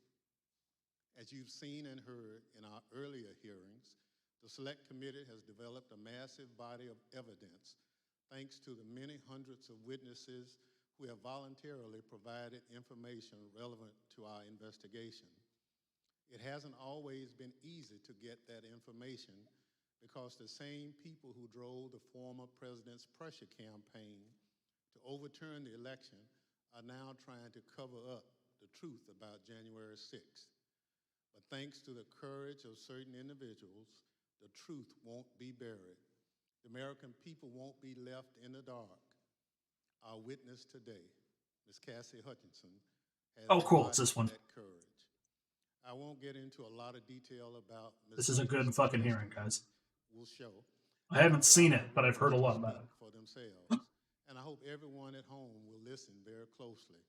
As you've seen and heard in our earlier hearings, the Select Committee has developed a massive body of evidence thanks to the many hundreds of witnesses who have voluntarily provided information relevant to our investigation. It hasn't always been easy to get that information because the same people who drove the former president's pressure campaign to overturn the election are now trying to cover up the truth about January 6th. But thanks to the courage of certain individuals, the truth won't be buried. The American people won't be left in the dark. Our witness today, Ms. Cassie Hutchinson, has cool. It's this one. that courage. I won't get into a lot of detail about Ms. This is a good fucking hearing, guys. Will show. I haven't seen it, but I've heard a lot about it. For themselves, and I hope everyone at home will listen very closely.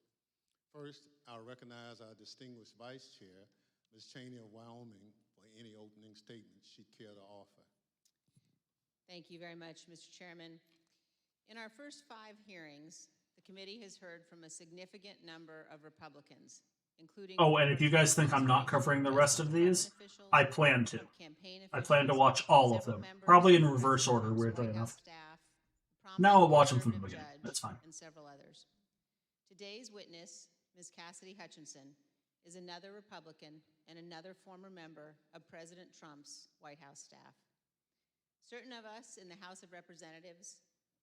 First, I'll recognize our distinguished Vice Chair, Ms. Cheney of Wyoming, for any opening statements she'd care to offer. Thank you very much, Mr. Chairman. In our first 5 hearings, the committee has heard from a significant number of Republicans, including... Oh, and if you guys think I'm not covering the rest of these, I plan to. I plan to watch all of them, probably in reverse order, weirdly enough. Now I'll watch them from the beginning. That's fine. And several others. Today's witness, Ms. Cassidy Hutchinson, is another Republican and another former member of President Trump's White House staff. Certain of us in the House of Representatives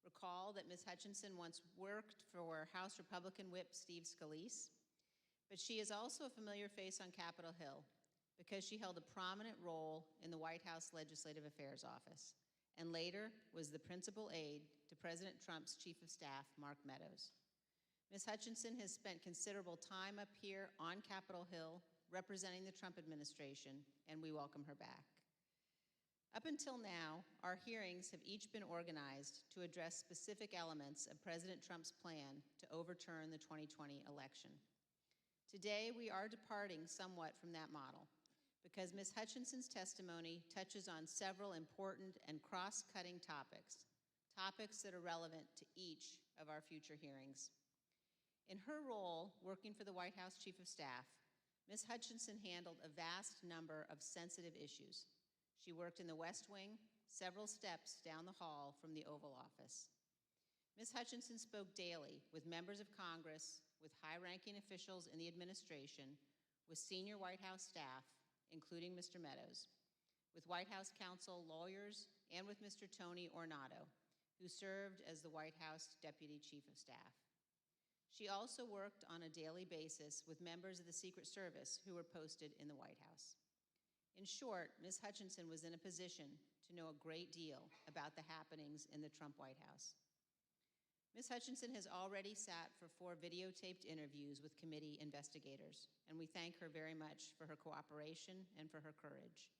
recall that Ms. Hutchinson once worked for House Republican Whip Steve Scalise, but she is also a familiar face on Capitol Hill because she held a prominent role in the White House Legislative Affairs Office and later was the principal aide to President Trump's Chief of Staff, Mark Meadows. Ms. Hutchinson has spent considerable time up here on Capitol Hill representing the Trump administration, and we welcome her back. Up until now, our hearings have each been organized to address specific elements of President Trump's plan to overturn the 2020 election. Today, we are departing somewhat from that model because Ms. Hutchinson's testimony touches on several important and cross-cutting topics that are relevant to each of our future hearings. In her role working for the White House Chief of Staff, Ms. Hutchinson handled a vast number of sensitive issues. She worked in the West Wing, several steps down the hall from the Oval Office. Ms. Hutchinson spoke daily with members of Congress, with high-ranking officials in the administration, with senior White House staff, including Mr. Meadows, with White House counsel, lawyers, and with Mr. Tony Ornato, who served as the White House Deputy Chief of Staff. She also worked on a daily basis with members of the Secret Service who were posted in the White House. In short, Ms. Hutchinson was in a position to know a great deal about the happenings in the Trump White House. Ms. Hutchinson has already sat for 4 videotaped interviews with committee investigators, and we thank her very much for her cooperation and for her courage.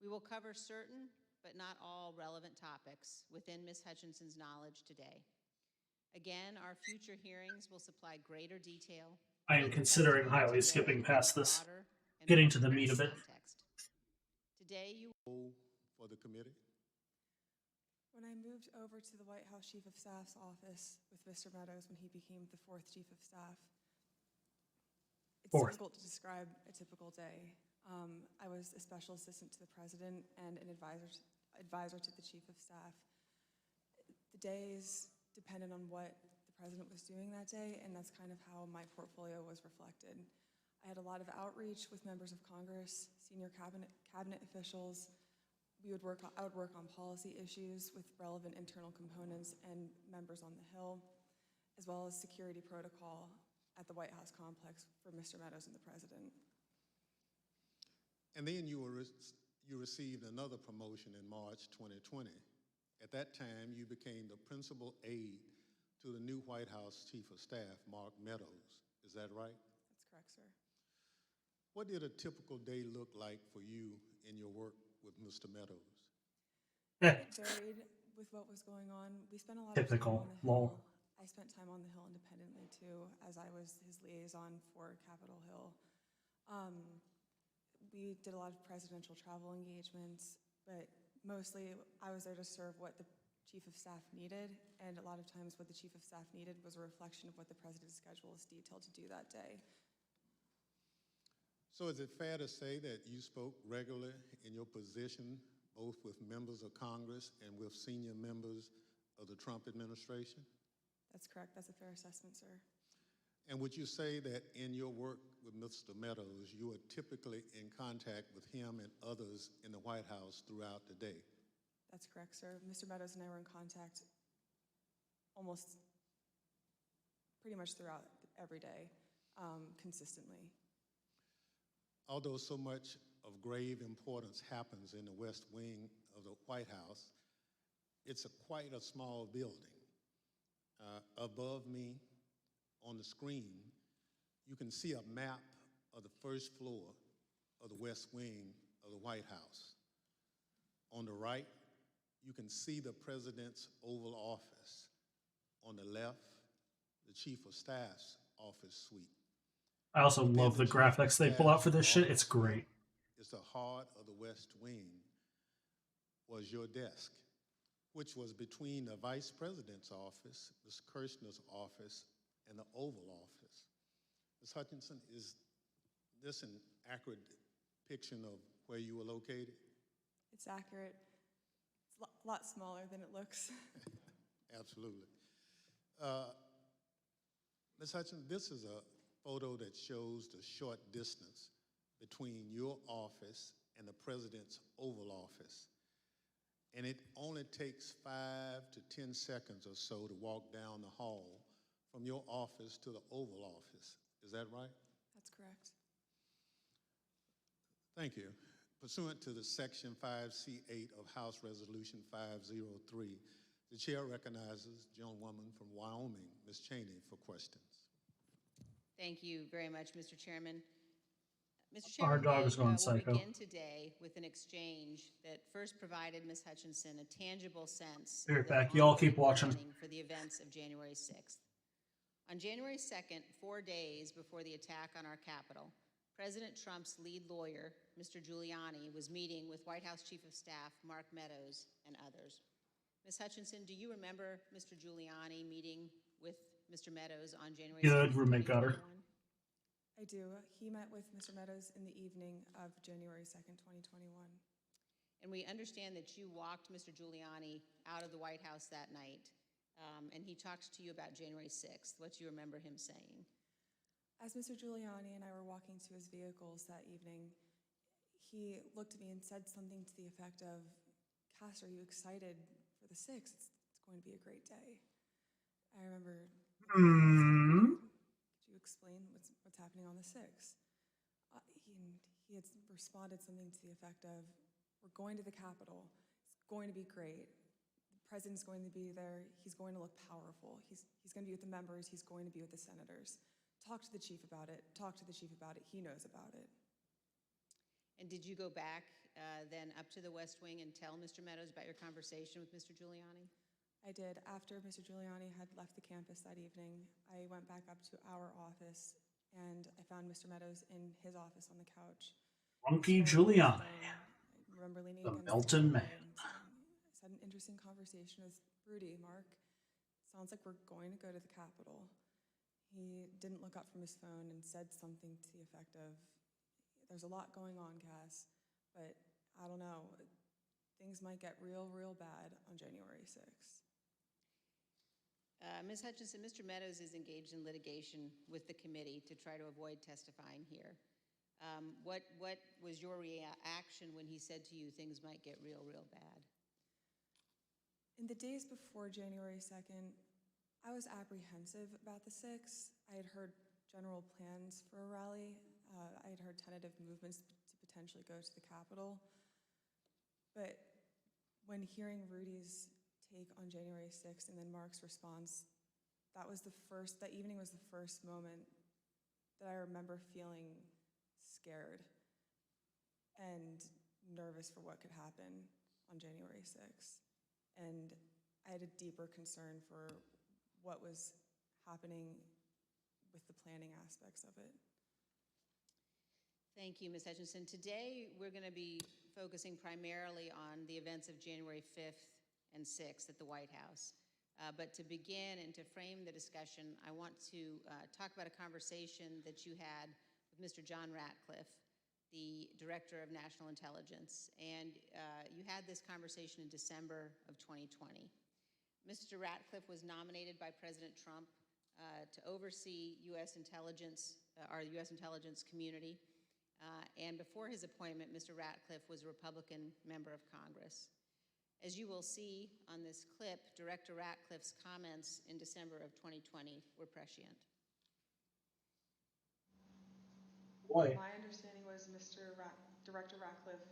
We will cover certain but not all relevant topics within Ms. Hutchinson's knowledge today. Again, our future hearings will supply greater detail. I am but the considering testimony highly today skipping will past be this, broader and getting more to the meat of it. context. Today, you For the committee? When I moved over to the White House Chief of Staff's office with Mr. Meadows when he became the 4th Chief of Staff, it's Fourth. difficult to describe a typical day. I was a special assistant to the president and an advisor to the Chief of Staff. The days depended on what the president was doing that day, and that's kind of how my portfolio was reflected. I had a lot of outreach with members of Congress, senior cabinet officials. I would work on policy issues with relevant internal components and members on the Hill, as well as security protocol at the White House complex for Mr. Meadows and the president. And then you received another promotion in March 2020. At that time, you became the principal aide to the new White House Chief of Staff, Mark Meadows. Is that right? That's correct, sir. What did a typical day look like for you in your work with Mr. Meadows? It varied with what was going on. We spent a lot of time Typical, on the lol. Hill. I spent time on the Hill independently too, as I was his liaison for Capitol Hill. We did a lot of presidential travel engagements, but mostly I was there to serve what the Chief of Staff needed, and a lot of times what the Chief of Staff needed was a reflection of what the President's schedule was detailed to do that day. So is it fair to say that you spoke regularly in your position, both with members of Congress and with senior members of the Trump administration? That's correct. That's a fair assessment, sir. And would you say that in your work with Mr. Meadows, you are typically in contact with him and others in the White House throughout the day? That's correct, sir. Mr. Meadows and I were in contact almost pretty much throughout every day, consistently. Although so much of grave importance happens in the West Wing of the White House, it's quite a small building. Above me on the screen, you can see a map of the first floor of the West Wing of the White House. On the right, you can see the President's Oval Office. On the left, the Chief of Staff's office suite. I also love the graphics they pull out for this shit. It's great. It's the heart of the West Wing was your desk, which was between the Vice President's office, Ms. Kirshner's office, and the Oval Office. Ms. Hutchinson, is this an accurate depiction of where you were located? It's accurate. It's a lot smaller than it looks. Absolutely. Ms. Hutchinson, this is a photo that shows the short distance between your office and the President's Oval Office. And it only takes 5 to 10 seconds or so to walk down the hall from your office to the Oval Office. Is that right? That's correct. Thank you. Pursuant to the Section 5C8 of House Resolution 503, the chair recognizes the gentlewoman from Wyoming, Ms. Cheney, for questions. Thank you very much, Mr. Chairman. Mr. Our Chairman, dog is going we'll psycho. begin today with an exchange that first provided Ms. Hutchinson a tangible sense Be right of the back. Y'all keep ongoing watching. planning for the events of January 6th. On January 2nd, 4 days before the attack on our Capitol, President Trump's lead lawyer, Mr. Giuliani, was meeting with White House Chief of Staff Mark Meadows and others. Ms. Hutchinson, do you remember Mr. Giuliani meeting with Mr. Meadows on January 2nd? Good roommate got her. I do. He met with Mr. Meadows in the evening of January 2nd, 2021. And we understand that you walked Mr. Giuliani out of the White House that night, and he talked to you about January 6th. What do you remember him saying? As Mr. Giuliani and I were walking to his vehicles that evening, he looked at me and said something to the effect of, "Cass, are you excited for the 6th? It's going to be a great day." I remember, could you explain what's happening on the 6th? He had responded something to the effect of, "We're going to the Capitol. It's going to be great. president's going to be there. He's going to look powerful. He's going to be with the members. He's going to be with the senators. Talk to the chief about it. Talk to the chief about it. He knows about it. And did you go back then up to the West Wing and tell Mr. Meadows about your conversation with Mr. Giuliani? I did. After Mr. Giuliani had left the campus that evening, I went back up to our office and I found Mr. Meadows in his office on the couch. Funky Giuliani, I remember leaning the against Melton the wall Man. and saying, I had an interesting conversation with Rudy, Mark. Sounds like we're going to go to the Capitol. He didn't look up from his phone and said something to the effect of, there's a lot going on, Cass, but I don't know. Things might get real, real bad on January 6th. Ms. Hutchinson, Mr. Meadows is engaged in litigation with the committee to try to avoid testifying here. What was your reaction when he said to you things might get real, real bad? In the days before January 2nd, I was apprehensive about the 6th. I had heard general plans for a rally. I had heard tentative movements to potentially go to the Capitol. But when hearing Rudy's take on January 6th and then Mark's response, that evening was the first moment that I remember feeling scared and nervous for what could happen on January 6th. And I had a deeper concern for what was happening with the planning aspects of it. Thank you, Ms. Hutchinson. Today, we're going to be focusing primarily on the events of January 5th and 6th at the White House. But to begin and to frame the discussion, I want to talk about a conversation that you had with Mr. John Ratcliffe, the Director of National Intelligence. And you had this conversation in December of 2020. Mr. Ratcliffe was nominated by President Trump to oversee U.S. intelligence, our U.S. intelligence community. And before his appointment, Mr. Ratcliffe was a Republican member of Congress. As you will see on this clip, Director Ratcliffe's comments in December of 2020 were prescient. Boy, My understanding was Director Ratcliffe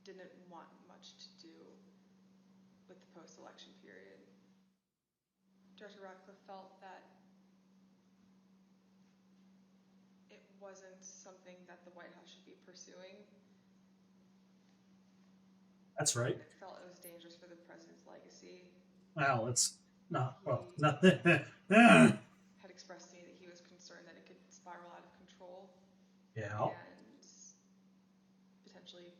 didn't want much to do with the post-election period. Director Ratcliffe felt that it wasn't something that the White House should be pursuing. that's right. It felt it was dangerous for the president's legacy. Well, it's not. Well, He nothing. had expressed to me that he was concerned that it could spiral out of control Yeah. and potentially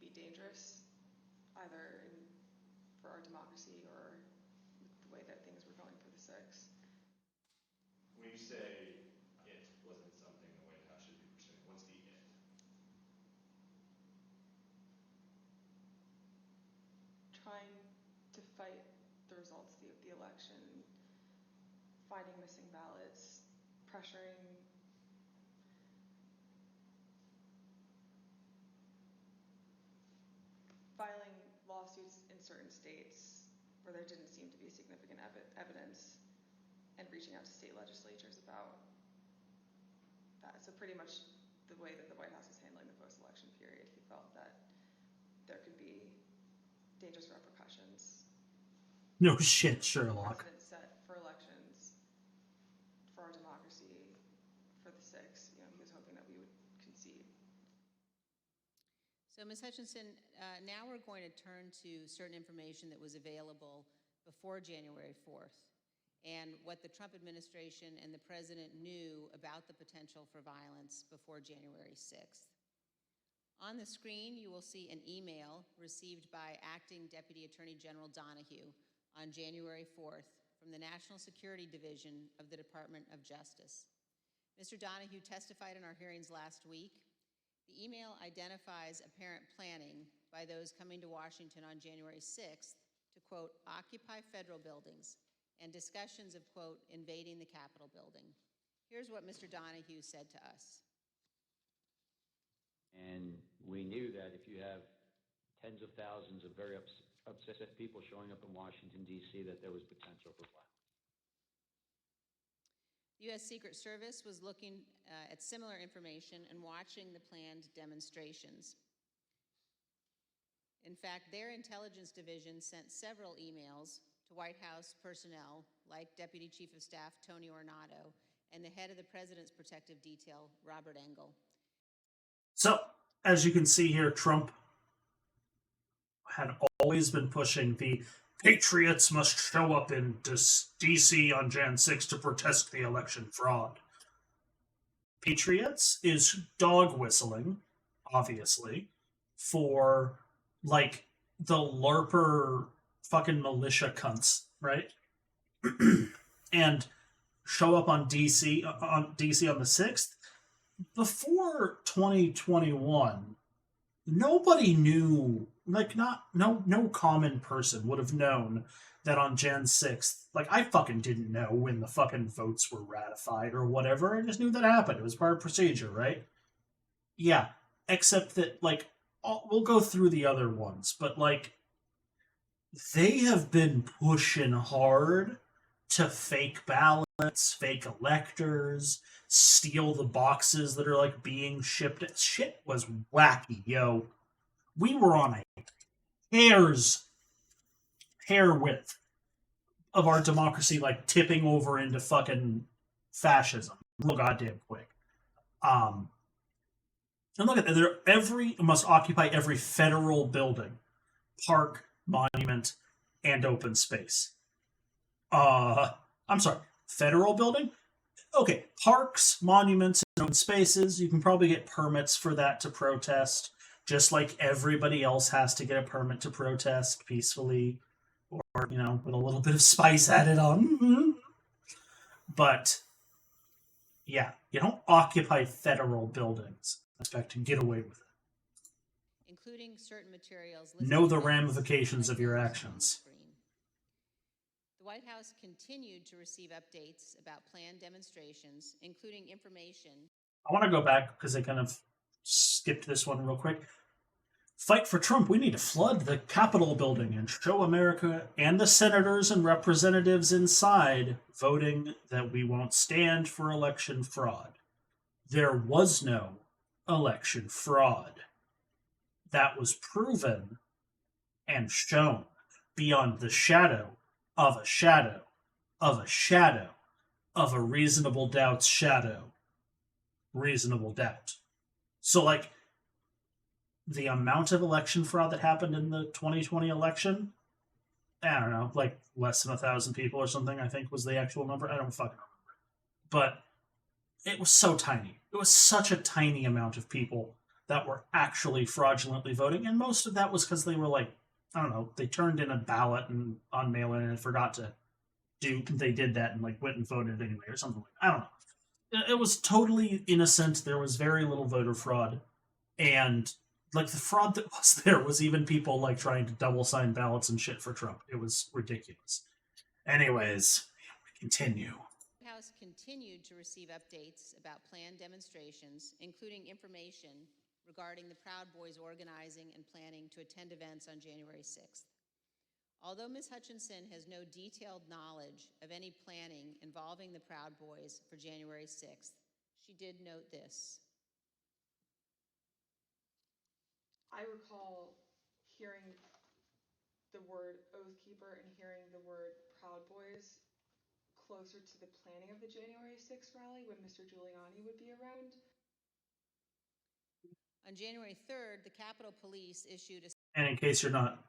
be dangerous, either for our democracy or the way that things were going for the 6th. When you say it wasn't something the White House should be pursuing, what's the it? Trying to fight the results of the election, finding missing ballots, pressuring filing lawsuits in certain states where there didn't seem to be significant evidence and reaching out to state legislatures about that. So pretty much the way that the White House was handling the post-election period, he felt that there could be dangerous repercussions. No shit, Sherlock. Precedent set for elections, for our democracy, for the 6th. He was hoping that we would concede. So, Ms. Hutchinson, now we're going to turn to certain information that was available before January 4th and what the Trump administration and the president knew about the potential for violence before January 6th. On the screen, you will see an email received by Acting Deputy Attorney General Donahue on January 4th from the National Security Division of the Department of Justice. Mr. Donahue testified in our hearings last week. The email identifies apparent planning by those coming to Washington on January 6th to, quote, occupy federal buildings and discussions of, quote, invading the Capitol building. Here's what Mr. Donahue said to us. And we knew that if you have tens of thousands of very upset people showing up in Washington, D.C., that there was potential for violence. The U.S. Secret Service was looking at similar information and watching the planned demonstrations. In fact, their intelligence division sent several emails to White House personnel like Deputy Chief of Staff Tony Ornato and the head of the President's Protective Detail, Robert Engel. So, as you can see here, Trump had always been pushing the Patriots must show up in D.C. on Jan 6 to protest the election fraud. Patriots is dog whistling, obviously, for, like, the LARPer fucking militia cunts, right? And show up on DC on the 6th. Before 2021, nobody knew, like, no common person would have known that on Jan 6th, like, I fucking didn't know when the fucking votes were ratified or whatever. I just knew that happened. It was part of procedure, right? Yeah, except that, like, we'll go through the other ones, but, like, they have been pushing hard to fake ballots, fake electors, steal the boxes that are, like, being shipped. Shit was wacky, yo. We were on a hair width of our democracy, like, tipping over into fucking fascism real goddamn quick. And look at that. Must occupy every federal building, park, monument, and open space. I'm sorry, federal building? Okay, parks, monuments, and open spaces, you can probably get permits for that to protest, just like everybody else has to get a permit to protest peacefully, or, with a little bit of spice added on. But, yeah, you don't occupy federal buildings and expect to get away with it. Including certain materials. Know the ramifications of your actions. The White House continued to receive updates about planned demonstrations, including information. I want to go back because I kind of skipped this one real quick. Fight for Trump. We need to flood the Capitol building and show America and the senators and representatives inside voting that we won't stand for election fraud. There was no election fraud. That was proven and shown beyond the shadow of a shadow of a shadow of a reasonable doubt's shadow. Reasonable doubt. So, like, the amount of election fraud that happened in the 2020 election, I don't know, like less than 1,000 people or something, I think was the actual number. I don't fucking remember. But it was so tiny. It was such a tiny amount of people that were actually fraudulently voting, and most of that was because they were, like, I don't know, they turned in a ballot and on mail-in and forgot to they did that and, like, went and voted anyway or something like that. I don't know. It was totally innocent. There was very little voter fraud. And, like, the fraud that was there was even people, like, trying to double sign ballots and shit for Trump. It was ridiculous. Anyways, we continue. The House continued to receive updates about planned demonstrations, including information regarding the Proud Boys organizing and planning to attend events on January 6th. Although Ms. Hutchinson has no detailed knowledge of any planning involving the Proud Boys for January 6th, she did note this. I recall hearing the word Oath Keeper and hearing the word Proud Boys closer to the planning of the January 6th rally when Mr. Giuliani would be around. On January 3rd, the Capitol Police issued a... And in case you're not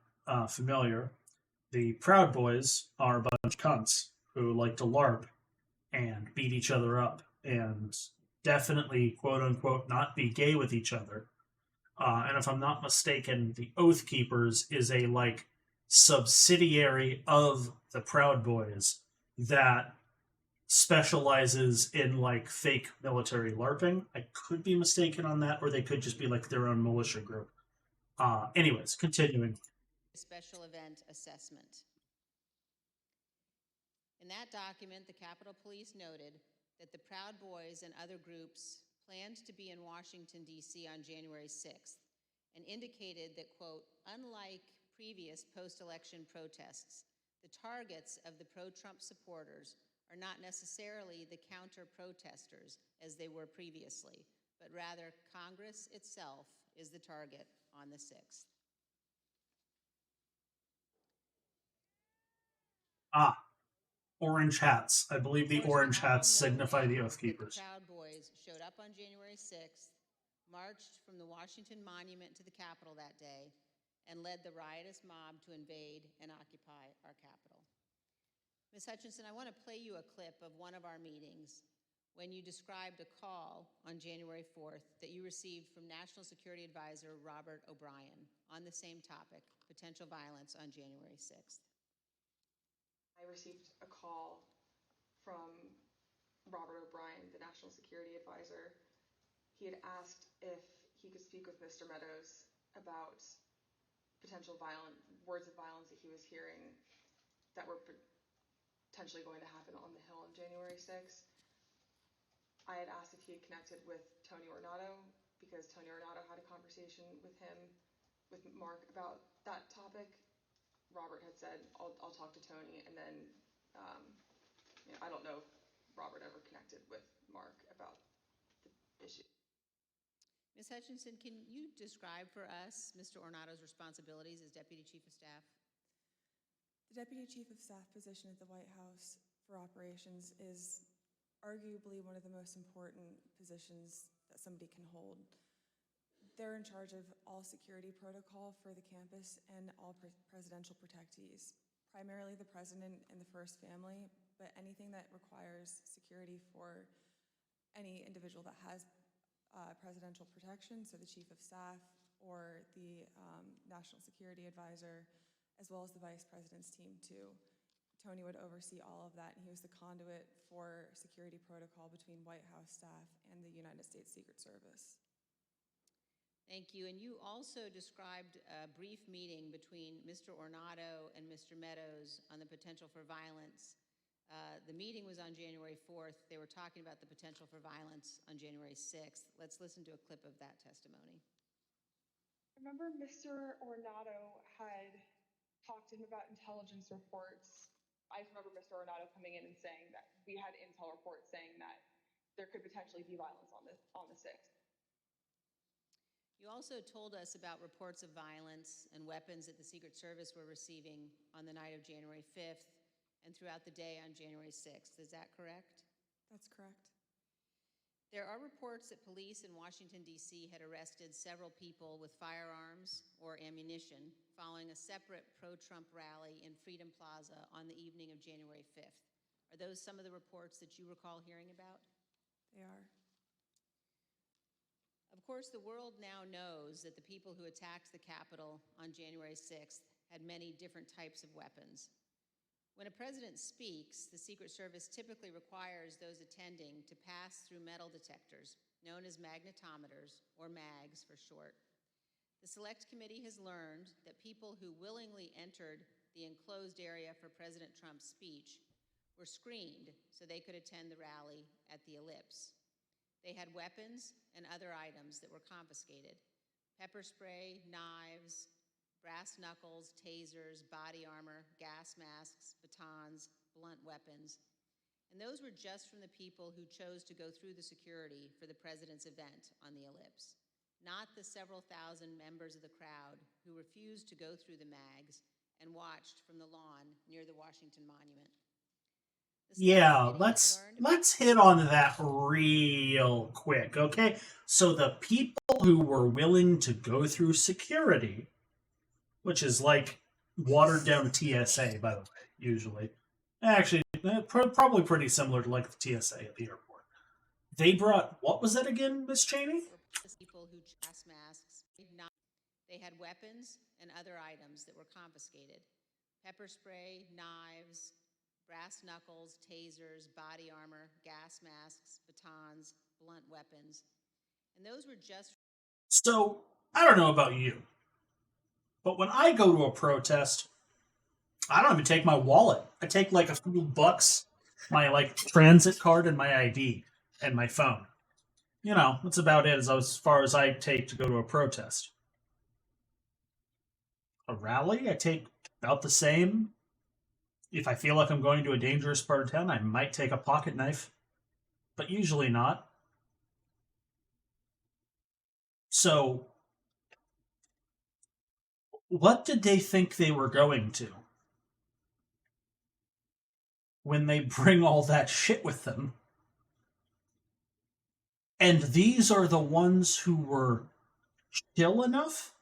familiar, the Proud Boys are a bunch of cunts who like to LARP and beat each other up and definitely, quote-unquote, not be gay with each other. And if I'm not mistaken, the Oath Keepers is a, like, subsidiary of the Proud Boys that specializes in, like, fake military LARPing. I could be mistaken on that, or they could just be, like, their own militia group. Anyways, continuing. Special event assessment. In that document, the Capitol Police noted that the Proud Boys and other groups planned to be in Washington, D.C. on January 6th and indicated that, quote, unlike previous post-election protests, the targets of the pro-Trump supporters are not necessarily the counter-protesters as they were previously, but rather Congress itself is the target on the 6th. Ah, orange hats. I believe the Of course, orange we all hats know signify the now Oath that the Keepers. Proud Boys showed up on January 6th, marched from the Washington Monument to the Capitol that day, and led the riotous mob to invade and occupy our Capitol. Ms. Hutchinson, I want to play you a clip of one of our meetings when you described a call on January 4th that you received from National Security Advisor Robert O'Brien on the same topic, potential violence on January 6th. I received a call from Robert O'Brien, the National Security Advisor. He had asked if he could speak with Mr. Meadows about potential words of violence that he was hearing that were potentially going to happen on the Hill on January 6th. I had asked if he had connected with Tony Ornato because Tony Ornato had a conversation with Mark about that topic. Robert had said, I'll talk to Tony, and then I don't know if Robert ever connected with Mark about the issue. Ms. Hutchinson, can you describe for us Mr. Ornato's responsibilities as Deputy Chief of Staff? The Deputy Chief of Staff position at the White House for operations is arguably one of the most important positions that somebody can hold. They're in charge of all security protocol for the campus and all presidential protectees, primarily the president and the first family, but anything that requires security for any individual that has presidential protection, so the Chief of Staff or the National Security Advisor, as well as the Vice President's team too. Tony would oversee all of that, and he was the conduit for security protocol between White House staff and the United States Secret Service. Thank you. And you also described a brief meeting between Mr. Ornato and Mr. Meadows on the potential for violence. The meeting was on January 4th. They were talking about the potential for violence on January 6th. Let's listen to a clip of that testimony. I remember Mr. Ornato had talked to him about intelligence reports. I just remember Mr. Ornato coming in and saying that we had intel reports saying that there could potentially be violence on the 6th. You also told us about reports of violence and weapons that the Secret Service were receiving on the night of January 5th and throughout the day on January 6th. Is that correct? That's correct. There are reports that police in Washington, D.C. had arrested several people with firearms or ammunition following a separate pro-Trump rally in Freedom Plaza on the evening of January 5th. Are those some of the reports that you recall hearing about? They are. Of course, the world now knows that the people who attacked the Capitol on January 6th had many different types of weapons. When a president speaks, the Secret Service typically requires those attending to pass through metal detectors, known as magnetometers, or MAGs for short. The Select Committee has learned that people who willingly entered the enclosed area for President Trump's speech were screened so they could attend the rally at the Ellipse. They had weapons and other items that were confiscated: pepper spray, knives, brass knuckles, tasers, body armor, gas masks, batons, blunt weapons. And those were just from the people who chose to go through the security for the president's event on the Ellipse, not the several thousand members of the crowd who refused to go through the MAGs and watched from the lawn near the Washington Monument. Yeah, let's hit on that real quick, okay? So the people who were willing to go through security, which is like watered down TSA, by the way, usually. Actually, probably pretty similar to like the TSA at the airport. They brought, what was that again, Miss Cheney? People who gas masks, they had weapons and other items that were confiscated: pepper spray, knives, brass knuckles, tasers, body armor, gas masks, batons, blunt weapons. And those were just... So, I don't know about you, but when I go to a protest, I don't even take my wallet. I take like a few bucks, my like transit card and my ID and my phone. You know, that's about it as far as I take to go to a protest. A rally, I take about the same. If I feel like I'm going to a dangerous part of town, I might take a pocket knife, but usually not. So, what did they think they were going to? when they bring all that shit with them. And these are the ones who were chill enough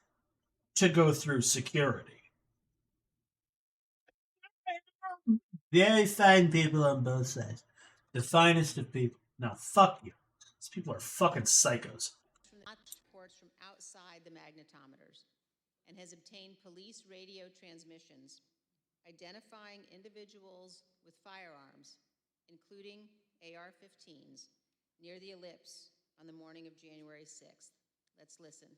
to go through security. Very fine people on both sides. The finest of people. No, fuck you. These people are fucking psychos. Reports from outside the magnetometers and has obtained police radio transmissions identifying individuals with firearms, including AR-15s, near the ellipse on the morning of January 6th. Let's listen.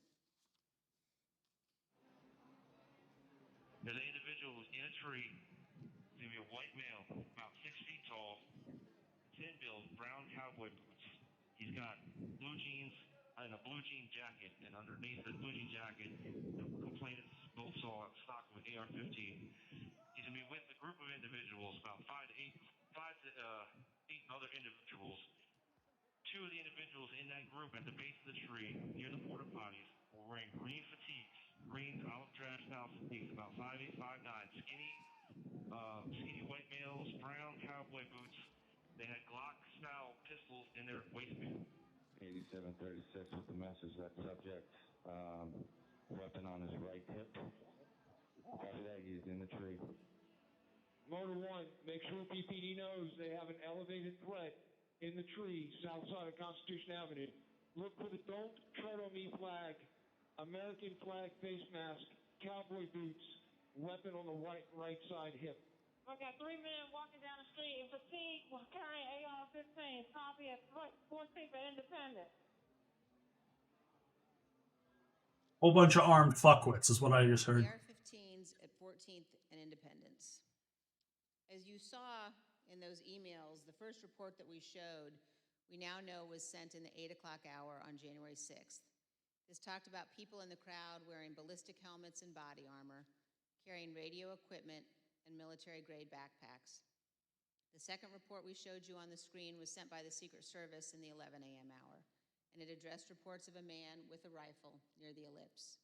There's an individual who's in a tree. He's going to be a white male, about 6 feet tall, thin-billed, brown cowboy boots. He's got blue jeans and a blue jean jacket, and underneath the blue jean jacket, the complainants both saw a stock with AR-15. He's going to be with a group of individuals, about five to eight other individuals. Two of the individuals in that group at the base of the tree, near the porta potties, were wearing green fatigues, green olive drab style fatigues, about 5'8", 5'9", skinny white males, brown cowboy boots. They had Glock style pistols in their waistband. 8736 with the message that subject, weapon on his right hip. After that, he's in the tree. Motor 1, make sure PPD knows they have an elevated threat in the tree, south side of Constitution Avenue. Look for the Don't Tread on Me flag, American flag face mask, cowboy boots, weapon on the right side hip. I got 3 men walking down the street in fatigue carrying AR-15. Copy at 14th and Independent. Whole bunch of armed fuckwits is what I just heard. AR-15s at 14th and Independence. As you saw in those emails, the first report that we showed, we now know was sent in the 8 o'clock hour on January 6th. This talked about people in the crowd wearing ballistic helmets and body armor, carrying radio equipment and military-grade backpacks. The second report we showed you on the screen was sent by the Secret Service in the 11 a.m. hour, and it addressed reports of a man with a rifle near the ellipse.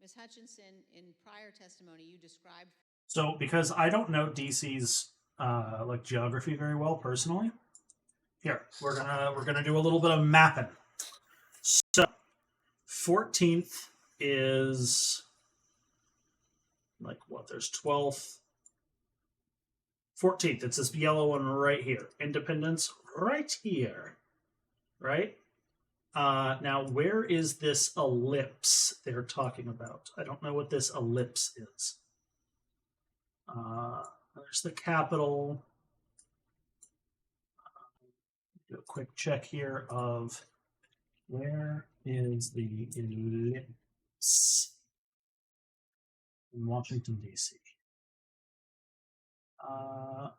Ms. Hutchinson, in prior testimony, you described... So, because I don't know DC's like geography very well personally, here we're gonna do a little bit of mapping. So, 14th is like what? There's 12th, 14th. It's this yellow one right here. Independence right here, right? Now, where is this ellipse they're talking about? I don't know what this ellipse is. There's the Capitol. Do a quick check here of where is the ellipse in Washington, D.C.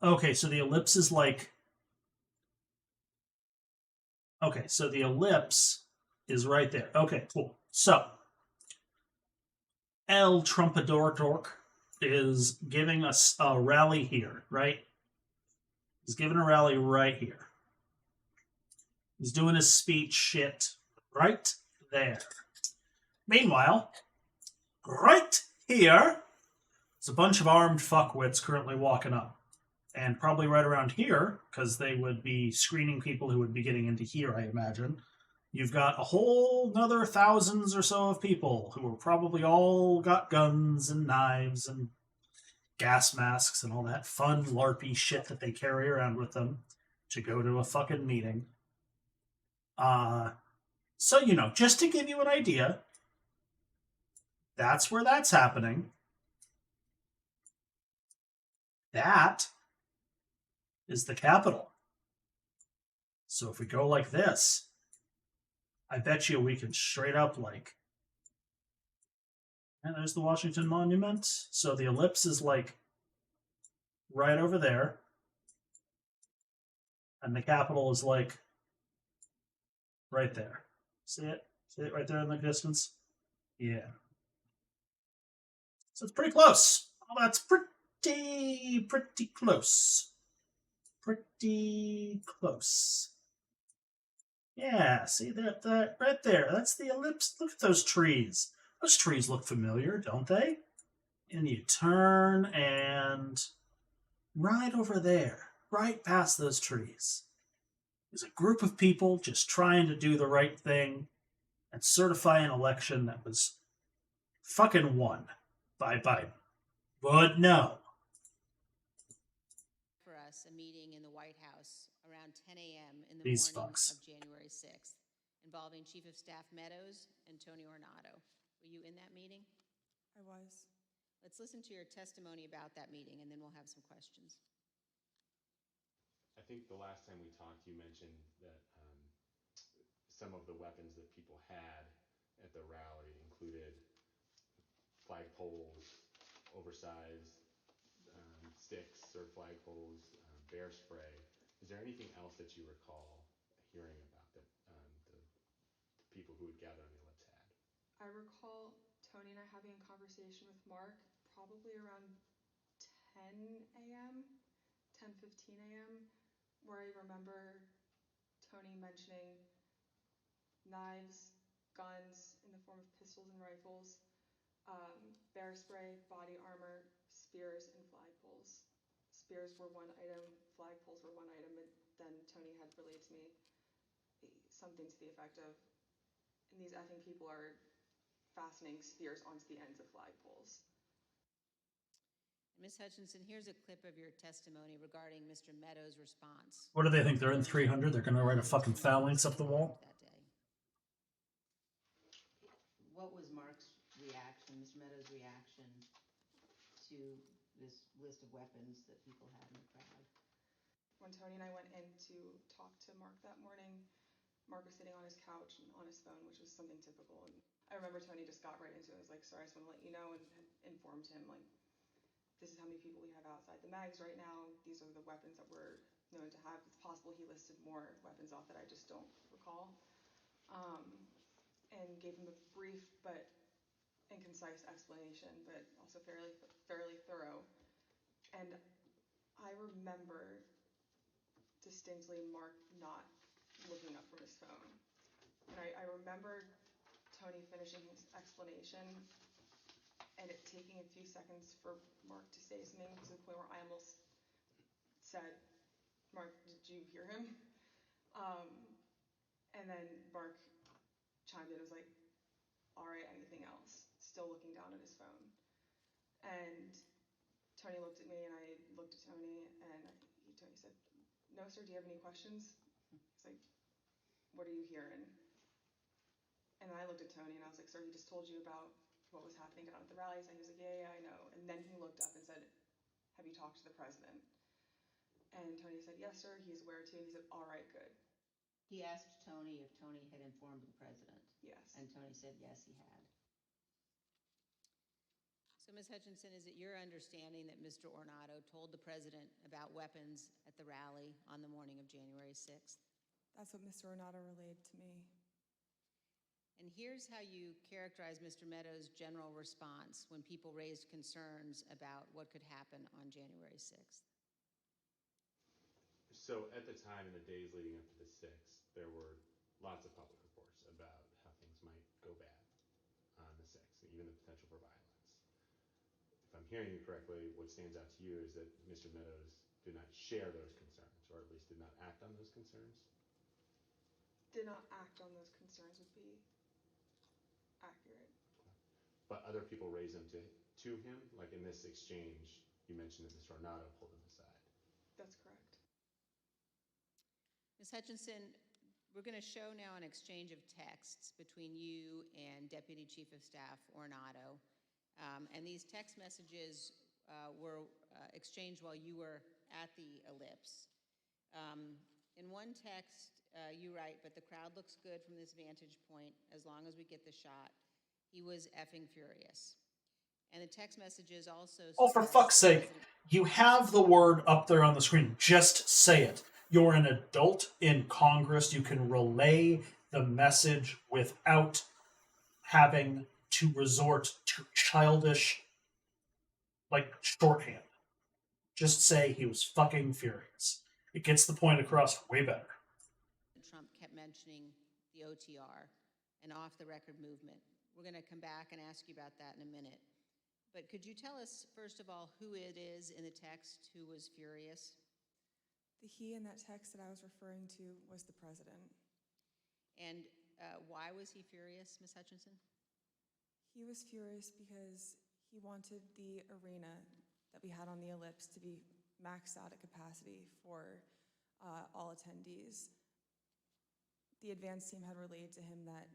Okay, so the ellipse is like... Okay, so the ellipse is right there. Okay, cool. So, El Trumpador Dork is giving us a rally here, right? He's giving a rally right here. He's doing his speech shit right there. Meanwhile, right here, there's a bunch of armed fuckwits currently walking up. And probably right around here, because they would be screening people who would be getting into here, I imagine. You've got a whole another thousands or so of people who are probably all got guns and knives and gas masks and all that fun LARPy shit that they carry around with them to go to a fucking meeting. So, you know, just to give you an idea, that's where that's happening. That is the Capitol. So if we go like this, I bet you we can straight up like... And there's the Washington Monument. So the ellipse is like right over there. And the Capitol is like right there. See it? See it right there in the distance? Yeah. So it's pretty close. Oh, that's pretty close. Pretty close. Yeah, see that right there. That's the ellipse. Look at those trees. Those trees look familiar, don't they? And you turn and right over there, right past those trees, is a group of people just trying to do the right thing and certify an election that was fucking won by Biden. But no. For us, a meeting in the White House around 10 a.m. in the These morning fucks. of January 6th, involving Chief of Staff Meadows and Tony Ornato. Were you in that meeting? I was. Let's listen to your testimony about that meeting, and then we'll have some questions. I think the last time we talked, you mentioned that some of the weapons that people had at the rally included flagpoles, oversized sticks or flagpoles, bear spray. Is there anything else that you recall hearing about that the people who would gather on the ellipse had? I recall Tony and I having a conversation with Mark probably around 10 a.m., 10:15 a.m., where I remember Tony mentioning knives, guns in the form of pistols and rifles, bear spray, body armor, spears, and flagpoles. Spears were one item, flagpoles were one item, and then Tony had relayed to me something to the effect of, and these effing people are fastening spears onto the ends of flagpoles. Ms. Hutchinson, here's a clip of your testimony regarding Mr. Meadows' response. What do they think? They're in 300? They're going to write a fucking phalanx up the wall? That day. What was Mark's reaction, Mr. Meadows' reaction to this list of weapons that people had in the crowd? When Tony and I went in to talk to Mark that morning, Mark was sitting on his couch and on his phone, which was something typical. And I remember Tony just got right into it. I was like, sorry, I just want to let you know, and had informed him, like, this is how many people we have outside the mags right now. These are the weapons that we're known to have. It's possible he listed more weapons off that I just don't recall. And gave him a brief but concise explanation, but also fairly thorough. And I remember distinctly Mark not looking up from his phone. And I remember Tony finishing his explanation and it taking a few seconds for Mark to say something, to the point where I almost said, Mark, did you hear him? And then Mark chimed in and was like, all right, anything else? Still looking down at his phone. And Tony looked at me and I looked at Tony, and Tony said, no, sir, do you have any questions? He's like, what are you hearing? And then I looked at Tony and I was like, sir, he just told you about what was happening down at the rally. And he was like, yeah, I know. And then he looked up and said, have you talked to the president? And Tony said, yes, sir, he's aware too. And he said, all right, good. He asked Tony if Tony had informed the president. Yes. And Tony said, yes, he had. So, Ms. Hutchinson, is it your understanding that Mr. Ornato told the president about weapons at the rally on the morning of January 6th? That's what Mr. Ornato relayed to me. And here's how you characterize Mr. Meadows' general response when people raised concerns about what could happen on January 6th. So at the time, in the days leading up to the 6th, there were lots of public reports about how things might go bad on the 6th, even the potential for violence. If I'm hearing you correctly, what stands out to you is that Mr. Meadows did not share those concerns, or at least did not act on those concerns? Did not act on those concerns would be accurate. But other people raised them to him? Like in this exchange, you mentioned that Mr. Ornato pulled him aside. That's correct. Ms. Hutchinson, we're going to show now an exchange of texts between you and Deputy Chief of Staff Ornato. And these text messages were exchanged while you were at the ellipse. In one text, you write, but the crowd looks good from this vantage point as long as we get the shot. He was effing furious. And the text messages also... Oh, for fuck's sake. You have the word up there on the screen. Just say it. You're an adult in Congress. You can relay the message without having to resort to childish, shorthand. Just say he was fucking furious. It gets the point across way better. Trump kept mentioning the OTR and off-the-record movement. We're going to come back and ask you about that in a minute. But could you tell us, first of all, who it is in the text who was furious? The he in that text that I was referring to was the president. And why was he furious, Ms. Hutchinson? He was furious because he wanted the arena that we had on the Ellipse to be maxed out at capacity for all attendees. The advance team had relayed to him that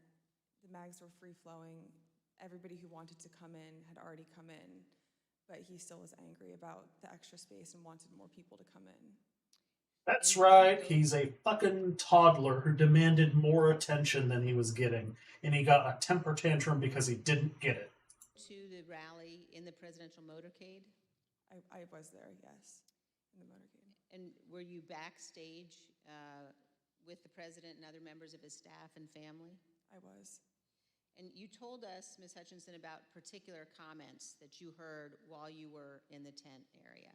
the mags were free-flowing. Everybody who wanted to come in had already come in, but he still was angry about the extra space and wanted more people to come in. That's right. He's a fucking toddler who demanded more attention than he was getting, and he got a temper tantrum because he didn't get it. To the rally in the presidential motorcade? I was there, yes, in the motorcade. And were you backstage with the president and other members of his staff and family? I was. And you told us, Ms. Hutchinson, about particular comments that you heard while you were in the tent area.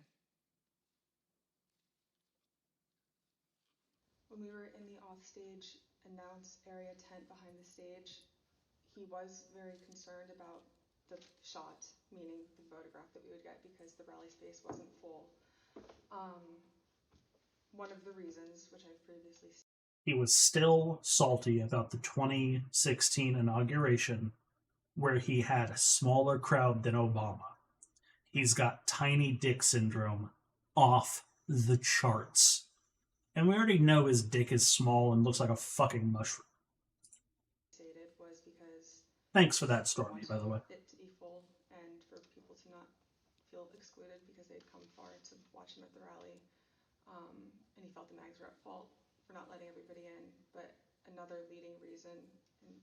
When we were in the offstage announce area tent behind the stage, he was very concerned about the shot, meaning the photograph that we would get, because the rally space wasn't full. One of the reasons, which I've previously stated, He was still salty about the 2016 inauguration, where he had a smaller crowd than Obama. He's got tiny dick syndrome off the charts. And we already know his dick is small and looks like a fucking mushroom. was because Thanks for that, Stormy, by the way. it to be full and for people to not feel excluded because they'd come far to watch him at the rally. And he felt the mags were at fault for not letting everybody in. But another leading reason, and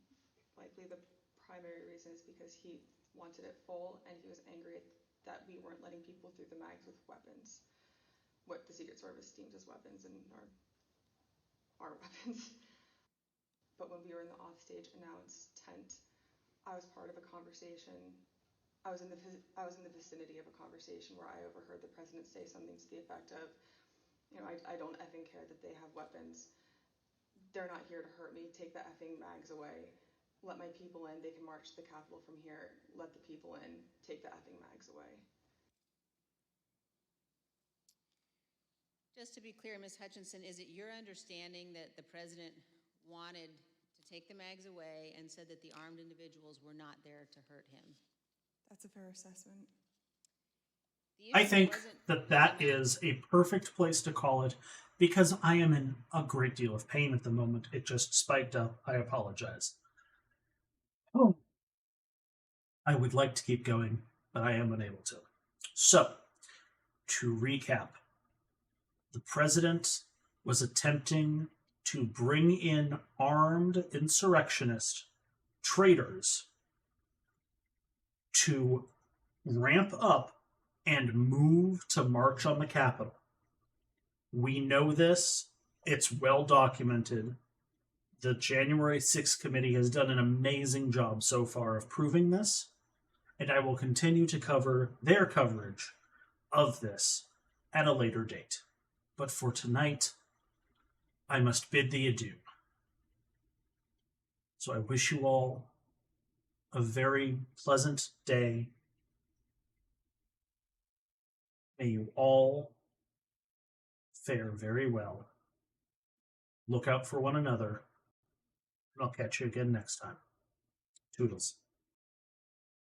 likely the primary reason, is because he wanted it full and he was angry that we weren't letting people through the mags with weapons, what the Secret Service deems as weapons and our weapons. But when we were in the offstage announce tent, I was part of a conversation. I was in the vicinity of a conversation where I overheard the president say something to the effect of, I don't effing care that they have weapons. They're not here to hurt me. Take the effing mags away. Let my people in. They can march to the Capitol from here. Let the people in. Take the effing mags away. Just to be clear, Ms. Hutchinson, is it your understanding that the president wanted to take the mags away and said that the armed individuals were not there to hurt him? That's a fair assessment. I think that is a perfect place to call it, because I am in a great deal of pain at the moment. It just spiked up. I apologize. Oh. I would like to keep going, but I am unable to. So, to recap, the president was attempting to bring in armed insurrectionists, traitors, to ramp up and move to march on the Capitol. We know this. It's well documented. The January 6th committee has done an amazing job so far of proving this, and I will continue to cover their coverage of this at a later date. But for tonight, I must bid thee adieu. So I wish you all a very pleasant day. May you all fare very well. Look out for one another, and I'll catch you again next time. Toodles.